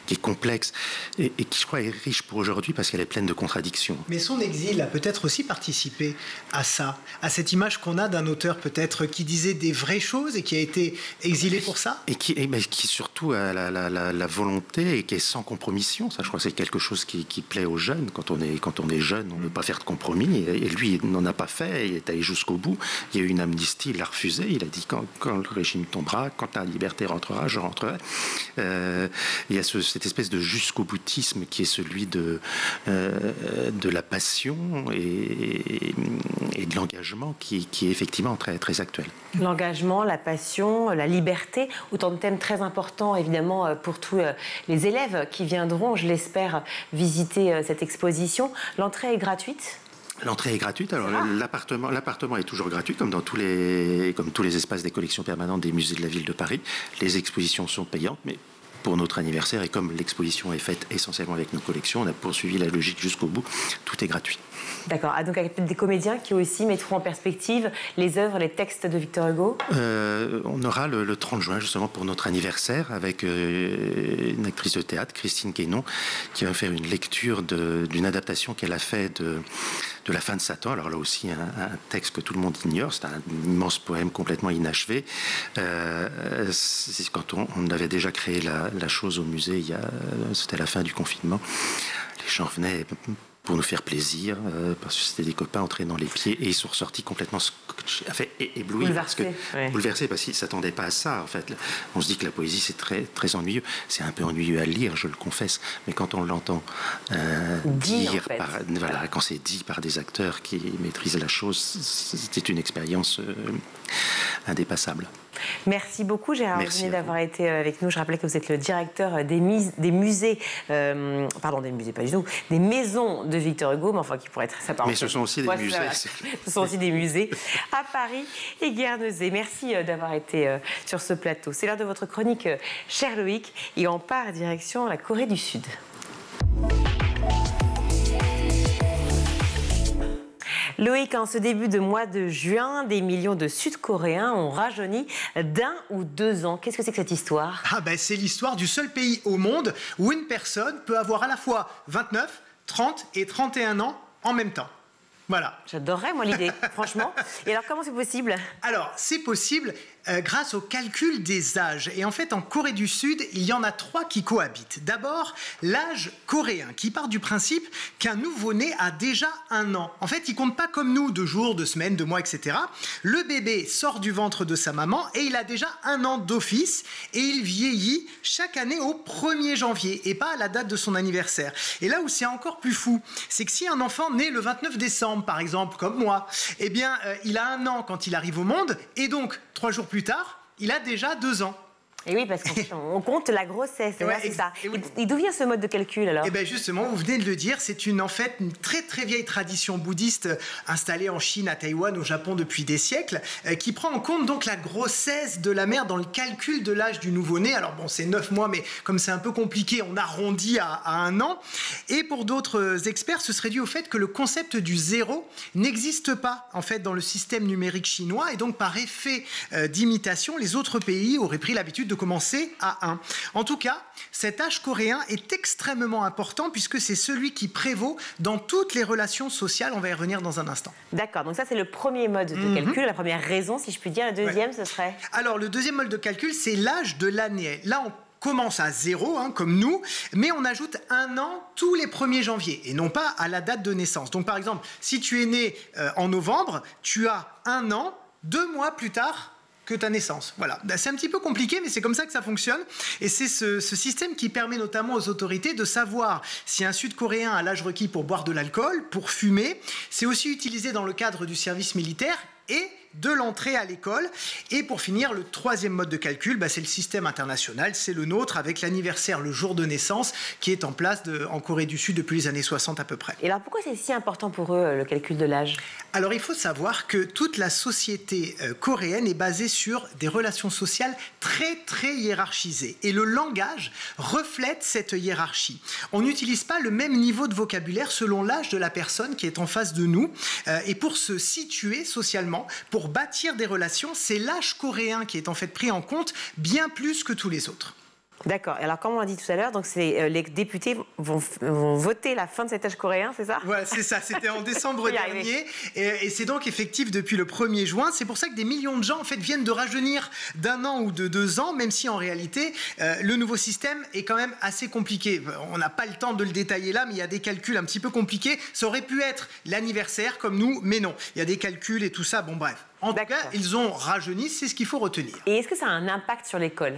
qui est complexe et qui, je crois, est riche pour aujourd'hui parce qu'elle est pleine de contradictions. Mais son exil a peut-être aussi participé à ça, à cette image qu'on a d'un auteur peut-être qui disait des vraies choses et qui a été exilé pour ça. Et qui surtout a la volonté et qui est sans compromission. Ça, je crois que c'est quelque chose qui plaît aux jeunes. Quand on est jeune, on ne veut pas faire de compromis. Et lui, il n'en a pas fait. Il est allé jusqu'au bout. Il y a eu une amnistie, il l'a refusé. Il a dit quand le régime tombera, quand la liberté rentrera, je rentrerai. Il y a cette espèce de jusqu'au boutisme qui est celui de la passion et de l'engagement qui est effectivement très, très actuel. L'engagement, la passion, la liberté, autant de thèmes très importants évidemment pour tous les élèves qui viendront, je l'espère, visiter cette exposition. L'entrée est gratuite ? L'entrée est gratuite. Alors l'appartement est toujours gratuit, comme tous les espaces des collections permanentes des musées de la ville de Paris. Les expositions sont payantes, mais pour notre anniversaire, et comme l'exposition est faite essentiellement avec nos collections, on a poursuivi la logique jusqu'au bout. Tout est gratuit. D'accord. Donc avec des comédiens qui aussi mettront en perspective les œuvres, les textes de Victor Hugo. On aura le 30 juin, justement, pour notre anniversaire, avec une actrice de théâtre, Christine Guénon, qui va faire une lecture d'une adaptation qu'elle a faite de La fin de Satan. Alors là aussi, un texte que tout le monde ignore. C'est un immense poème complètement inachevé. Quand on avait déjà créé la chose au musée, c'était la fin du confinement. Les gens venaient pour nous faire plaisir, parce que c'était des copains entrés dans les pieds et ils sont ressortis complètement éblouis. Bouleversés parce qu'ils ne s'attendaient pas à ça. En fait, on se dit que la poésie c'est très, très ennuyeux. C'est un peu ennuyeux à lire, je le confesse, mais quand on l'entend dire, quand c'est dit par des acteurs qui maîtrisent la chose, c'était une expérience indépassable. Merci beaucoup Gérard Genet d'avoir été avec nous. Je rappelais que vous êtes le directeur des musées, des maisons de Victor Hugo, mais enfin qui pourrait être ça. Mais ce sont aussi des musées. Ce sont aussi des musées à Paris et Guernesey. Merci d'avoir été sur ce plateau. C'est l'heure de votre chronique, cher Loïc, et on part direction la Corée du Sud. Loïc, en ce début de mois de juin, des millions de Sud-Coréens ont rajeuni d'1 ou 2 ans. Qu'est-ce que c'est que cette histoire ? C'est l'histoire du seul pays au monde où une personne peut avoir à la fois 29, 30 et 31 ans en même temps. Voilà. J'adorerais, moi, l'idée, franchement. Et alors, comment c'est possible ? Alors, c'est possible grâce au calcul des âges. Et en fait, en Corée du Sud, il y en a 3 qui cohabitent. D'abord, l'âge coréen, qui part du principe qu'un nouveau-né a déjà 1 an. En fait, il ne compte pas comme nous, de jours, de semaines, de mois, etc. Le bébé sort du ventre de sa maman et il a déjà 1 an d'office. Et il vieillit chaque année au 1er janvier et pas à la date de son anniversaire. Et là où c'est encore plus fou, c'est que si un enfant naît le 29 décembre, par exemple, comme moi, eh bien, il a 1 an quand il arrive au monde et donc 3 jours plus tard, il a déjà 2 ans. Et oui, parce qu'on compte la grossesse, c'est ça. Et d'où vient ce mode de calcul alors ? Eh bien justement, vous venez de le dire, c'est une très très vieille tradition bouddhiste installée en Chine, à Taïwan, au Japon depuis des siècles, qui prend en compte donc la grossesse de la mère dans le calcul de l'âge du nouveau-né. Alors bon, c'est 9 mois, mais comme c'est un peu compliqué, on arrondit à 1 an. Et pour d'autres experts, ce serait dû au fait que le concept du zéro n'existe pas en fait dans le système numérique chinois, et donc par effet d'imitation, les autres pays auraient pris l'habitude de commencer à 1. En tout cas, cet âge coréen est extrêmement important puisque c'est celui qui prévaut dans toutes les relations sociales. On va y revenir dans un instant. D'accord, donc ça c'est le premier mode de calcul, la première raison, si je puis dire. Le deuxième, ce serait? Alors, le deuxième mode de calcul, c'est l'âge de l'année. Là, on commence à 0, comme nous, mais on ajoute 1 an tous les 1er janvier, et non pas à la date de naissance. Donc, par exemple, si tu es né en novembre, tu as 1 an, 2 mois plus tard que ta naissance. Voilà. C'est un petit peu compliqué, mais c'est comme ça que ça fonctionne. Et c'est ce système qui permet notamment aux autorités de savoir si un Sud-Coréen a l'âge requis pour boire de l'alcool, pour fumer. C'est aussi utilisé dans le cadre du service militaire et de l'entrée à l'école. Et pour finir, le troisième mode de calcul, c'est le système international, c'est le nôtre, avec l'anniversaire, le jour de naissance, qui est en place en Corée du Sud depuis les années 60 à peu près. Et alors pourquoi c'est si important pour eux, le calcul de l'âge? Alors il faut savoir que toute la société coréenne est basée sur des relations sociales très très hiérarchisées. Et le langage reflète cette hiérarchie. On n'utilise pas le même niveau de vocabulaire selon l'âge de la personne qui est en face de nous. Et pour se situer socialement, pour bâtir des relations, c'est l'âge coréen qui est en fait pris en compte bien plus que tous les autres. D'accord. Alors, comme on l'a dit tout à l'heure, donc les députés vont voter la fin de cet âge coréen, c'est ça? Voilà, c'est ça. C'était en décembre dernier. Et c'est donc effectif depuis le 1er juin. C'est pour ça que des millions de gens, en fait, viennent de rajeunir d'1 an ou de 2 ans, même si, en réalité, le nouveau système est quand même assez compliqué. On n'a pas le temps de le détailler là, mais il y a des calculs un petit peu compliqués. Ça aurait pu être l'anniversaire, comme nous, mais non. Il y a des calculs et tout ça. Bon, bref. En tout cas, ils ont rajeuni, c'est ce qu'il faut retenir. Et est-ce que ça a un impact sur l'école?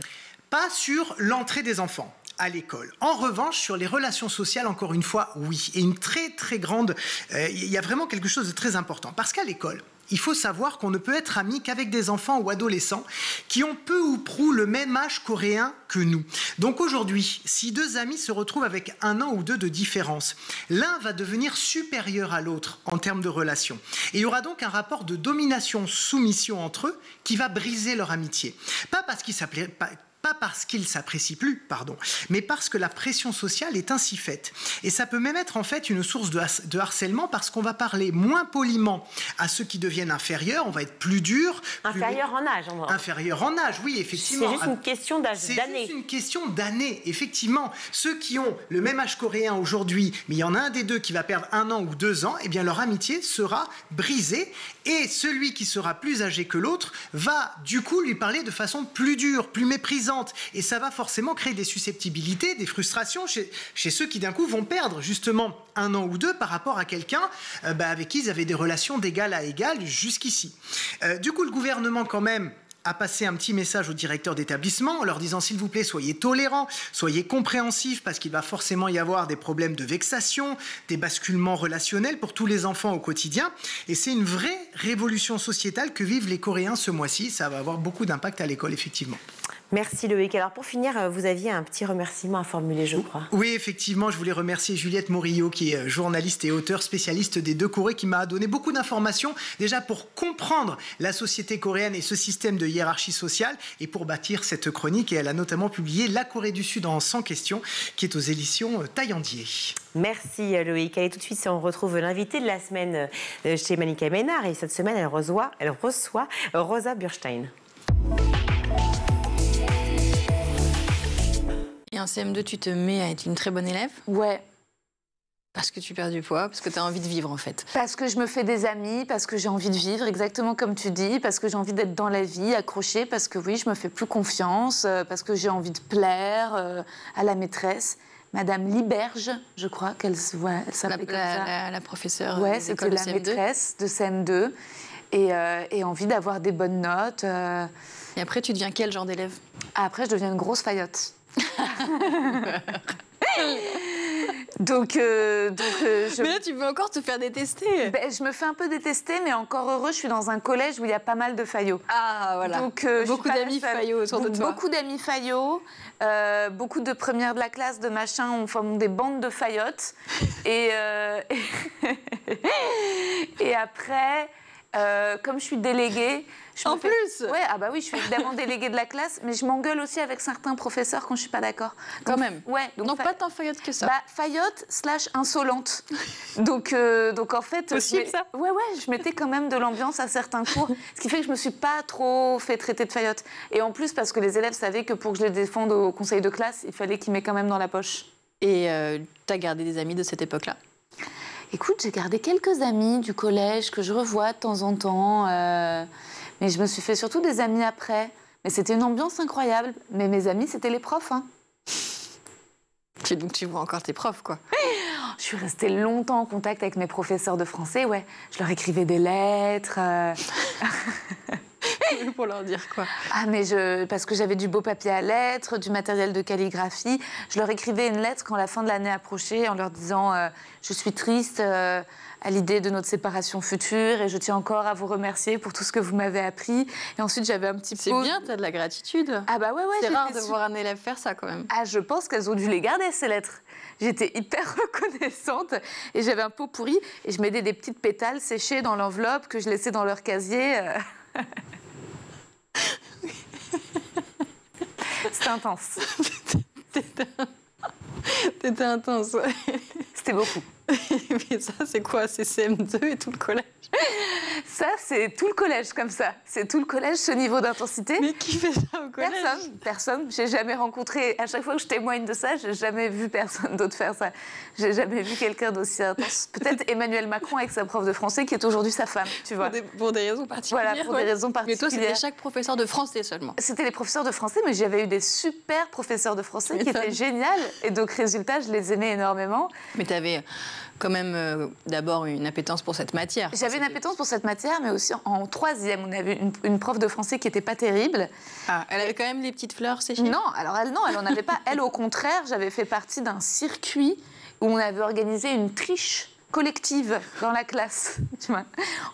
Pas sur l'entrée des enfants à l'école. En revanche, sur les relations sociales, encore une fois, oui. Et une très, très grande... il y a vraiment quelque chose de très important. Parce qu'à l'école, il faut savoir qu'on ne peut être ami qu'avec des enfants ou adolescents qui ont peu ou prou le même âge coréen que nous. Donc aujourd'hui, si 2 amis se retrouvent avec 1 an ou 2 de différence, l'un va devenir supérieur à l'autre en termes de relations. Et il y aura donc un rapport de domination-soumission entre eux qui va briser leur amitié. Pas parce qu'ils s'apprécient plus, pardon, mais parce que la pression sociale est ainsi faite. Et ça peut même être en fait une source de harcèlement parce qu'on va parler moins poliment à ceux qui deviennent inférieurs, on va être plus dur. Inférieur en âge, en vrai. Inférieur en âge, oui, effectivement. C'est juste une question d'âge, d'année. C'est juste une question d'année, effectivement. Ceux qui ont le même âge coréen aujourd'hui, mais il y en a un des deux qui va perdre 1 an ou 2 ans, eh bien leur amitié sera brisée et celui qui sera plus âgé que l'autre va du coup lui parler de façon plus dure, plus méprisante. Et ça va forcément créer des susceptibilités, des frustrations chez ceux qui d'un coup vont perdre justement 1 an ou 2 par rapport à quelqu'un avec qui ils avaient des relations d'égal à égal jusqu'ici. Du coup, le gouvernement quand même a passé un petit message aux directeurs d'établissement en leur disant s'il vous plaît, soyez tolérants, soyez compréhensifs parce qu'il va forcément y avoir des problèmes de vexation, des basculements relationnels pour tous les enfants au quotidien. Et c'est une vraie révolution sociétale que vivent les Coréens ce mois-ci. Ça va avoir beaucoup d'impact à l'école, effectivement. Merci Loïc. Alors pour finir, vous aviez un petit remerciement à formuler, je crois. Oui, effectivement, je voulais remercier Juliette Morillo, qui est journaliste et auteure spécialiste des 2 Corées, qui m'a donné beaucoup d'informations, déjà pour comprendre la société coréenne et ce système de hiérarchie sociale, et pour bâtir cette chronique. Et elle a notamment publié La Corée du Sud en 100 questions, qui est aux éditions Taillandier. Merci Loïc. Allez, tout de suite, on retrouve l'invité de la semaine chez Malika Ménard. Et cette semaine, elle reçoit Rosa Burstein. Et en CM2, tu te mets à être une très bonne élève? Ouais. Parce que tu perds du poids, parce que tu as envie de vivre en fait. Parce que je me fais des amis, parce que j'ai envie de vivre, exactement comme tu dis, parce que j'ai envie d'être dans la vie, accrochée, parce que oui, je me fais plus confiance, parce que j'ai envie de plaire à la maîtresse. Madame Liberge, je crois qu'elle s'appelait comme ça. La professeure. Ouais, c'était la maîtresse de CM2. Et envie d'avoir des bonnes notes. Et après, tu deviens quel genre d'élève? Après, je deviens une grosse faillotte. Donc, mais là, tu veux encore te faire détester. Je me fais un peu détester, mais encore heureux, je suis dans un collège où il y a pas mal de faillots. Ah, voilà. Donc, beaucoup d'amis faillots autour de toi. Beaucoup d'amis faillots, beaucoup de premières de la classe, de machin, on forme des bandes de faillottes. Et après... Comme je suis déléguée... En plus. Ouais, ah bah oui, je suis évidemment déléguée de la classe, mais je m'engueule aussi avec certains professeurs quand je suis pas d'accord. Quand même. Ouais. Donc pas tant faillotte que ça. Bah, faillotte / insolente. donc en fait... Possible, ça? Ouais, je mettais quand même de l'ambiance à certains cours, ce qui fait que je me suis pas trop fait traiter de faillotte. Et en plus, parce que les élèves savaient que pour que je les défende au conseil de classe, il fallait qu'ils m'aient quand même dans la poche. Et t'as gardé des amis de cette époque-là? Écoute, j'ai gardé quelques amis du collège que je revois de temps en temps. Mais je me suis fait surtout des amis après. Mais c'était une ambiance incroyable. Mais mes amis, c'était les profs. Hein. Donc tu vois encore tes profs, quoi. Je suis restée longtemps en contact avec mes professeurs de français, ouais. Je leur écrivais des lettres. Pour leur dire quoi? Ah, mais parce que j'avais du beau papier à lettres, du matériel de calligraphie. Je leur écrivais une lettre quand la fin de l'année approchait en leur disant je suis triste à l'idée de notre séparation future et je tiens encore à vous remercier pour tout ce que vous m'avez appris. Et ensuite, j'avais un petit C'est bien, t'as de la gratitude. Ah bah ouais. C'est rare de voir un élève faire ça, quand même. Ah, je pense qu'elles ont dû les garder, ces lettres. J'étais hyper reconnaissante et j'avais un pot pourri et je mettais des petites pétales séchées dans l'enveloppe que je laissais dans leur casier. C'était intense. T'étais intense, ouais. C'était beaucoup. Mais ça, c'est quoi? C'est CM2 et tout le collège? Ça, c'est tout le collège comme ça. C'est tout le collège, ce niveau d'intensité. Mais qui fait ça au collège? Personne. J'ai jamais rencontré... À chaque fois que je témoigne de ça, j'ai jamais vu personne d'autre faire ça. J'ai jamais vu quelqu'un d'aussi intense. Peut-être Emmanuel Macron avec sa prof de français qui est aujourd'hui sa femme, tu vois. Pour des raisons particulières. Voilà, pour des raisons particulières. Mais toi, c'était chaque professeur de français seulement? C'était les professeurs de français, mais j'avais eu des super professeurs de français qui étaient géniaux. Et donc, résultat, je les aimais énormément. Mais tu avais quand même d'abord une appétence pour cette matière. J'avais une appétence pour cette matière, mais aussi en troisième, on avait une prof de français qui n'était pas terrible. Ah, elle avait quand même les petites fleurs séchées? Non, alors elle en avait pas. Elle, au contraire, j'avais fait partie d'un circuit où on avait organisé une triche collective dans la classe, tu vois,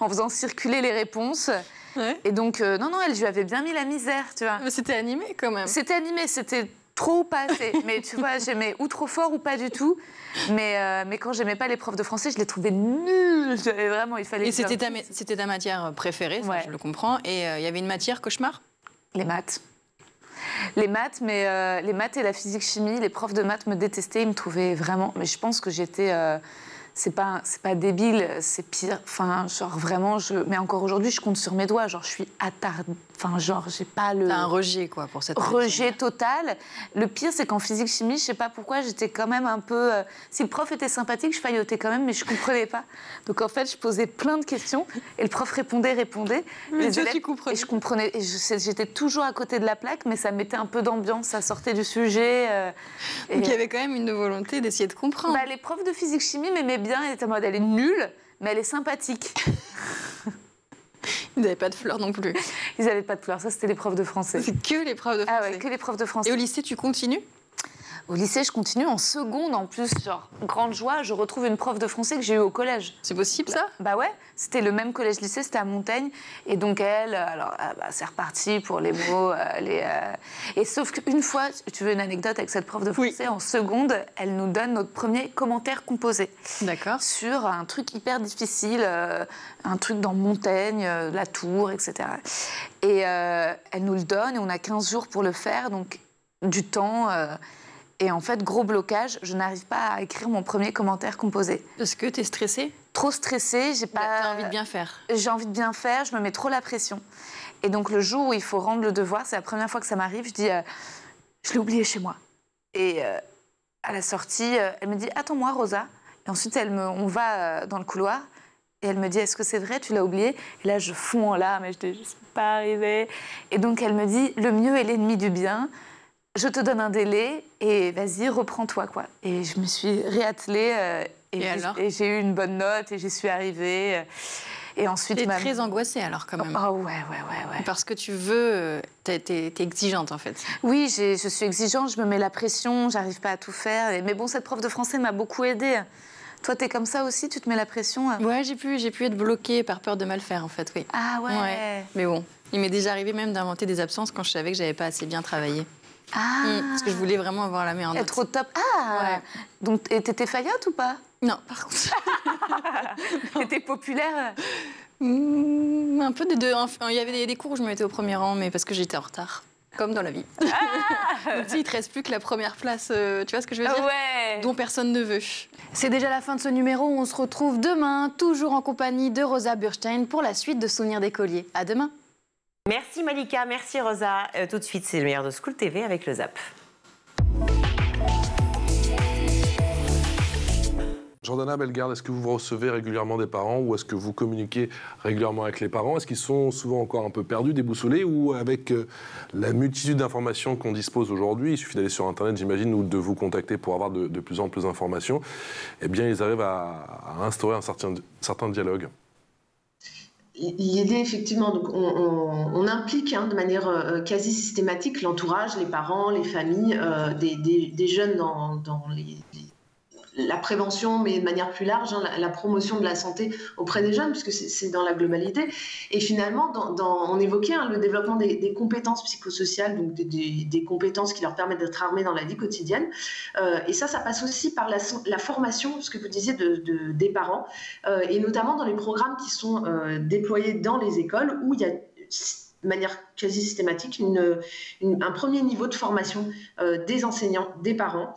en faisant circuler les réponses. Ouais. Et donc, non, elle lui avait bien mis la misère, tu vois. Mais c'était animé quand même. C'était animé, c'était trop ou pas assez. Mais tu vois, j'aimais ou trop fort ou pas du tout. Mais quand j'aimais pas les profs de français, je les trouvais nuls. Vraiment, il fallait... Et c'était ta matière préférée, ça, ouais. Je le comprends. Et il y avait une matière cauchemar? Les maths. Les maths, mais les maths et la physique-chimie, les profs de maths me détestaient, ils me trouvaient vraiment... Mais je pense que j'étais... c'est pas débile, c'est pire. Enfin, genre vraiment, mais encore aujourd'hui, je compte sur mes doigts. Genre, je suis attardée. Enfin, genre, j'ai pas le... T'as un rejet, quoi, pour cette rejet total. Le pire, c'est qu'en physique-chimie, je sais pas pourquoi, j'étais quand même un peu... Si le prof était sympathique, je faillotais quand même, mais je comprenais pas. Donc, en fait, je posais plein de questions et le prof répondait. Mais toi, tu comprenais. Et je comprenais. Et j'étais toujours à côté de la plaque, mais ça mettait un peu d'ambiance, ça sortait du sujet. Donc, il y avait quand même une volonté d'essayer de comprendre. Bah, les profs de physique-chimie m'aimaient bien, ils étaient en mode, elle est nulle, mais elle est sympathique. Ils n'avaient pas de fleurs non plus. Ils n'avaient pas de fleurs, ça c'était les profs de français. C'est que les profs de français. Ah ouais, que les profs de français. Et au lycée, tu continues? Au lycée, je continue en seconde en plus, genre grande joie, je retrouve une prof de français que j'ai eue au collège. C'est possible ça? Bah ouais, c'était le même collège-lycée, c'était à Montaigne. Et donc elle, alors c'est reparti pour les mots, Et sauf qu'une fois, tu veux une anecdote avec cette prof de français, oui. En seconde, elle nous donne notre premier commentaire composé. D'accord. Sur un truc hyper difficile, un truc dans Montaigne, la Tour, etc. Et elle nous le donne et on a 15 jours pour le faire, donc du temps... Et en fait, gros blocage, je n'arrive pas à écrire mon premier commentaire composé. Parce que t'es stressée? Trop stressée, j'ai pas... T'as envie de bien faire? J'ai envie de bien faire, je me mets trop la pression. Et donc le jour où il faut rendre le devoir, c'est la première fois que ça m'arrive, je dis je l'ai oublié chez moi. Et à la sortie, elle me dit attends-moi Rosa. Et ensuite on va dans le couloir et elle me dit est-ce que c'est vrai, tu l'as oublié? Et là je fonds en larmes et je dis je ne suis pas arrivée. Et donc elle me dit le mieux est l'ennemi du bien. Je te donne un délai et vas-y, reprends-toi, quoi. Et je me suis réattelée et j'ai eu une bonne note et j'y suis arrivée. Et ensuite... T'es très angoissée, alors, quand même. Oh, ouais. Parce que tu veux... T'es exigeante, en fait. Oui, je suis exigeante, je me mets la pression, j'arrive pas à tout faire. Mais bon, cette prof de français m'a beaucoup aidée. Toi, t'es comme ça aussi? Tu te mets la pression? Ouais, j'ai pu être bloquée par peur de mal faire, en fait, oui. Ah ouais. Mais bon, il m'est déjà arrivé même d'inventer des absences quand je savais que j'avais pas assez bien travaillé. Ah. Parce que je voulais vraiment avoir la meilleure note. Être au top. Ah ouais. Donc, t'étais faillotte ou pas? Non, par contre. T'étais populaire? Un peu des deux. Il y avait des cours où je me mettais au premier rang, mais parce que j'étais en retard. Comme dans la vie. Donc, il ne te reste plus que la première place, tu vois ce que je veux dire, dont personne ne veut. C'est déjà la fin de ce numéro. On se retrouve demain, toujours en compagnie de Rosa Burstein pour la suite de Souvenirs d'écoliers. À demain. Merci Malika, merci Rosa. Tout de suite, c'est le meilleur de School TV avec le ZAP. Jordana Bellegarde, est-ce que vous recevez régulièrement des parents ou est-ce que vous communiquez régulièrement avec les parents? Est-ce qu'ils sont souvent encore un peu perdus, déboussolés, ou avec la multitude d'informations qu'on dispose aujourd'hui, il suffit d'aller sur Internet, j'imagine, ou de vous contacter pour avoir de plus en plus d'informations, eh bien, ils arrivent à instaurer un certain dialogue? L'idée, effectivement, donc on implique de manière quasi systématique l'entourage, les parents, les familles, des jeunes dans la prévention, mais de manière plus large, la promotion de la santé auprès des jeunes, puisque c'est dans la globalité. Et finalement, on évoquait le développement des compétences psychosociales, donc des compétences qui leur permettent d'être armés dans la vie quotidienne. Et ça passe aussi par la formation, ce que vous disiez, des parents, et notamment dans les programmes qui sont déployés dans les écoles, où il y a de manière quasi systématique un premier niveau de formation des enseignants, des parents,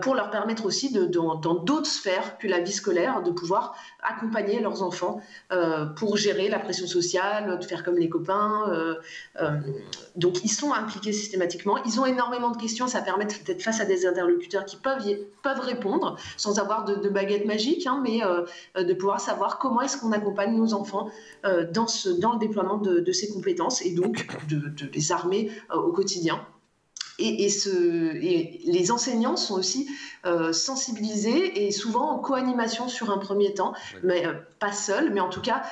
pour leur permettre aussi, dans d'autres sphères que la vie scolaire, de pouvoir accompagner leurs enfants pour gérer la pression sociale, de faire comme les copains. Donc, ils sont impliqués systématiquement. Ils ont énormément de questions. Ça permet d'être face à des interlocuteurs qui peuvent répondre sans avoir de baguette magique, mais de pouvoir savoir comment est-ce qu'on accompagne nos enfants dans le déploiement de ces compétences et donc de les armer au quotidien. Et les enseignants sont aussi sensibilisés et souvent en co-animation sur un premier temps, mais pas seuls, mais en tout cas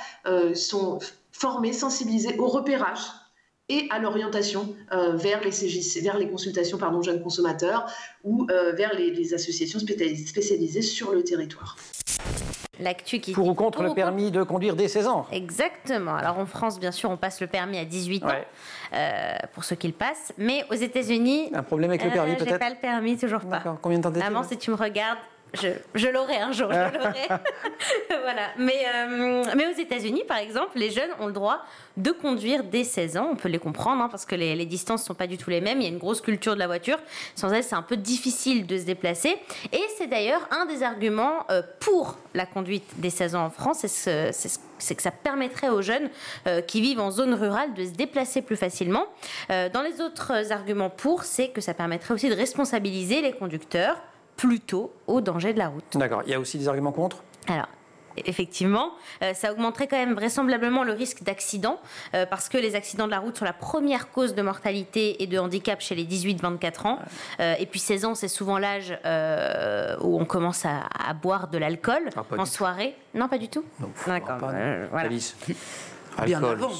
sont formés, sensibilisés au repérage et à l'orientation vers les CJC, vers les consultations jeunes consommateurs ou vers les associations spécialisées sur le territoire. L'actu qui pour ou contre le permis de conduire dès 16 ans. Exactement. Alors en France, bien sûr, on passe le permis à 18 ans, pour ceux qui le passent. Mais aux États-Unis... Un problème avec le permis, peut-être? J'ai pas le permis, toujours pas. D'accord. Combien de temps Maman, si tu me regardes, je l'aurai un jour, je l'aurai. Voilà. Mais aux États-Unis, par exemple, les jeunes ont le droit de conduire dès 16 ans. On peut les comprendre, parce que les distances ne sont pas du tout les mêmes. Il y a une grosse culture de la voiture. Sans elle, c'est un peu difficile de se déplacer. Et c'est d'ailleurs un des arguments pour la conduite dès 16 ans en France. C'est que ça permettrait aux jeunes qui vivent en zone rurale de se déplacer plus facilement. Dans les autres arguments pour, c'est que ça permettrait aussi de responsabiliser les conducteurs plutôt au danger de la route. D'accord. Il y a aussi des arguments contre ? Alors, effectivement, ça augmenterait quand même vraisemblablement le risque d'accident, parce que les accidents de la route sont la première cause de mortalité et de handicap chez les 18-24 ans. Et puis 16 ans, c'est souvent l'âge où on commence à boire de l'alcool en soirée. Non, pas du tout. D'accord. Voilà. Alice. Bien avant.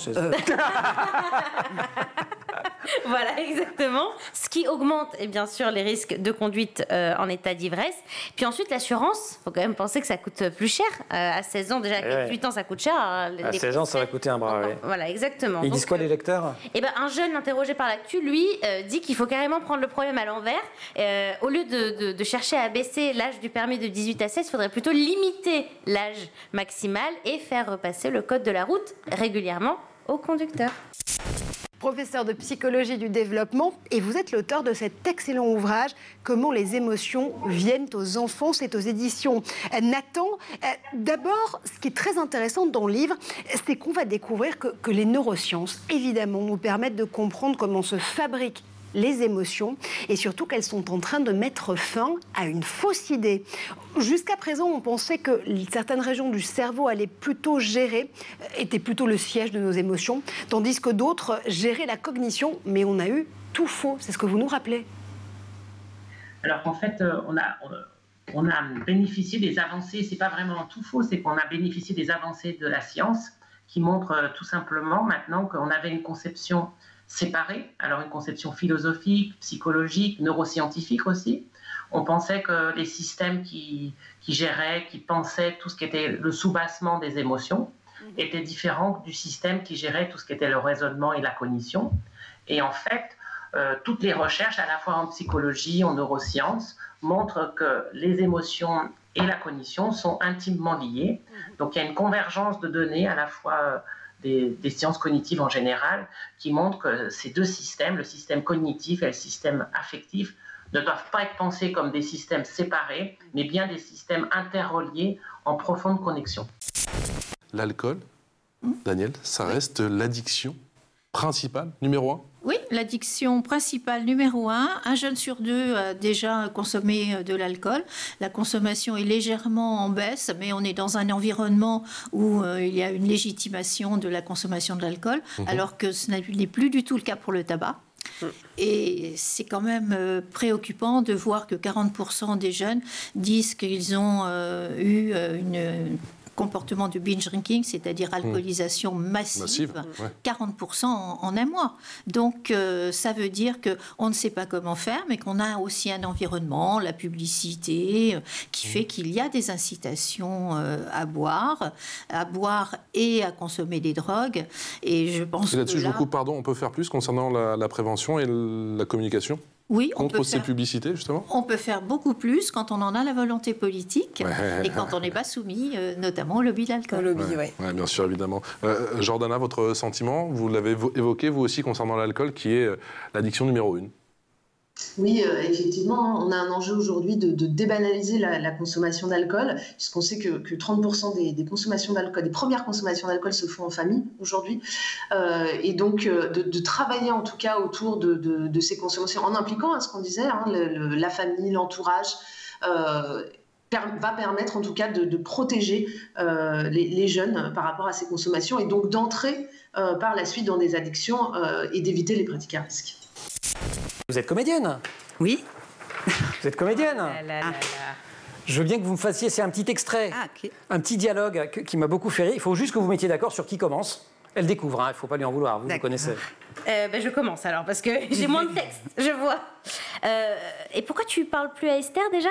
Voilà, exactement. Ce qui augmente, et bien sûr, les risques de conduite en état d'ivresse. Puis ensuite, l'assurance, il faut quand même penser que ça coûte plus cher. À 16 ans, déjà, à 18 ans, ça coûte cher. À 16 ans, ça va coûter un bras. Voilà, exactement. Ils disent quoi, les lecteurs ? Un jeune interrogé par l'actu, lui, dit qu'il faut carrément prendre le problème à l'envers. Au lieu de chercher à baisser l'âge du permis de 18 à 16, il faudrait plutôt limiter l'âge maximal et faire repasser le code de la route régulièrement aux conducteurs. Professeur de psychologie du développement, et vous êtes l'auteur de cet excellent ouvrage « Comment les émotions viennent aux enfants ». C'est aux éditions Nathan. D'abord, ce qui est très intéressant dans le livre, c'est qu'on va découvrir que les neurosciences, évidemment, nous permettent de comprendre comment se fabriquent les émotions et surtout qu'elles sont en train de mettre fin à une fausse idée. Jusqu'à présent, on pensait que certaines régions du cerveau étaient plutôt le siège de nos émotions, tandis que d'autres géraient la cognition, mais on a eu tout faux. C'est ce que vous nous rappelez. Alors qu'en fait, on a bénéficié des avancées, c'est pas vraiment tout faux, c'est qu'on a bénéficié des avancées de la science qui montrent tout simplement maintenant qu'on avait une conception séparés, alors une conception philosophique, psychologique, neuroscientifique aussi. On pensait que les systèmes qui géraient, qui pensaient tout ce qui était le soubassement des émotions étaient différents du système qui gérait tout ce qui était le raisonnement et la cognition. Et en fait, toutes les recherches, à la fois en psychologie, en neurosciences, montrent que les émotions et la cognition sont intimement liées. Donc il y a une convergence de données à la fois des sciences cognitives en général qui montrent que ces deux systèmes, le système cognitif et le système affectif, ne doivent pas être pensés comme des systèmes séparés, mais bien des systèmes interreliés en profonde connexion. L'alcool, Daniel, ça reste l'addiction principale, numéro 1 ? Oui, l'addiction principale numéro 1. Un jeune sur 2 a déjà consommé de l'alcool. La consommation est légèrement en baisse, mais on est dans un environnement où il y a une légitimation de la consommation de l'alcool, alors que ce n'est plus du tout le cas pour le tabac. Et c'est quand même préoccupant de voir que 40% des jeunes disent qu'ils ont eu une comportement de binge drinking, c'est-à-dire alcoolisation massive, 40% en un mois. Donc, ça veut dire qu'on ne sait pas comment faire, mais qu'on a aussi un environnement, la publicité, qui fait qu'il y a des incitations à boire et à consommer des drogues. Et je pense là-dessus, je vous coupe, pardon, on peut faire plus concernant la prévention et la communication ? Oui, contre ces publicités, justement ? On peut faire beaucoup plus quand on en a la volonté politique et quand on n'est pas soumis, notamment au lobby de l'alcool. Oui, bien sûr, évidemment. Jordana, votre sentiment, vous l'avez évoqué, vous aussi, concernant l'alcool, qui est l'addiction numéro 1. Oui, effectivement, on a un enjeu aujourd'hui de débanaliser la consommation d'alcool, puisqu'on sait que 30% des consommations d'alcool, des premières consommations d'alcool se font en famille aujourd'hui, et donc de travailler en tout cas autour de ces consommations, en impliquant ce qu'on disait, la famille, l'entourage, va permettre en tout cas de protéger les jeunes par rapport à ces consommations, et donc d'entrer par la suite dans des addictions et d'éviter les pratiques à risque. Vous êtes comédienne ? Oui. Vous êtes comédienne ? Je veux bien que vous me fassiez, c'est un petit extrait, un petit dialogue qui m'a beaucoup fait rire. Il faut juste que vous mettiez d'accord sur qui commence. Elle découvre, il ne faut pas lui en vouloir, vous connaissez. Je commence alors, parce que j'ai moins de texte, je vois. Et pourquoi tu parles plus à Esther déjà ?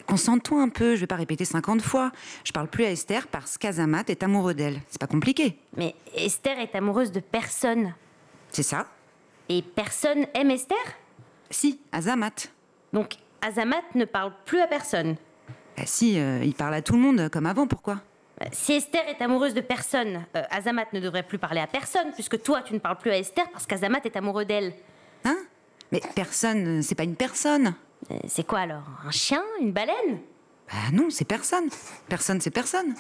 Concentre-toi un peu, je vais pas répéter 50 fois. Je parle plus à Esther parce qu'Azamat est amoureux d'elle. C'est pas compliqué. Mais Esther est amoureuse de personne. C'est ça. Et personne aime Esther ? Si, Azamat. Donc Azamat ne parle plus à personne ? Si, il parle à tout le monde, comme avant, pourquoi ? Si Esther est amoureuse de personne, Azamat ne devrait plus parler à personne, puisque toi, tu ne parles plus à Esther parce qu'Azamat est amoureux d'elle. Hein ? Mais personne, c'est pas une personne. C'est quoi alors ? Un chien ? Une baleine ? Non, c'est personne. Personne, c'est personne.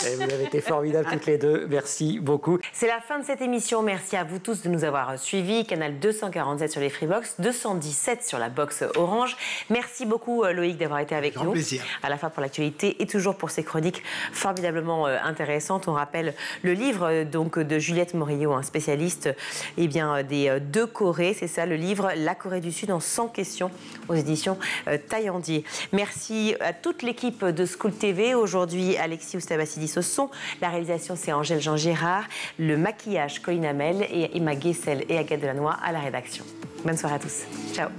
Et vous avez été formidables toutes les deux. Merci beaucoup. C'est la fin de cette émission. Merci à vous tous de nous avoir suivis. Canal 247 sur les Freebox, 217 sur la box Orange. Merci beaucoup Loïc d'avoir été avec nous. Grand plaisir. À la fois pour l'actualité et toujours pour ces chroniques formidablement intéressantes. On rappelle le livre donc de Juliette Morillo, un spécialiste des deux Corées. C'est ça le livre, La Corée du Sud en 100 questions aux éditions Taillandier. Merci à toute l'équipe de School TV. Aujourd'hui, Alexis Oustabassidis au son. La réalisation, c'est Angèle Jean-Gérard. Le maquillage, Colline Hamel et Emma Guessel et Agathe Delannoy à la rédaction. Bonne soirée à tous. Ciao.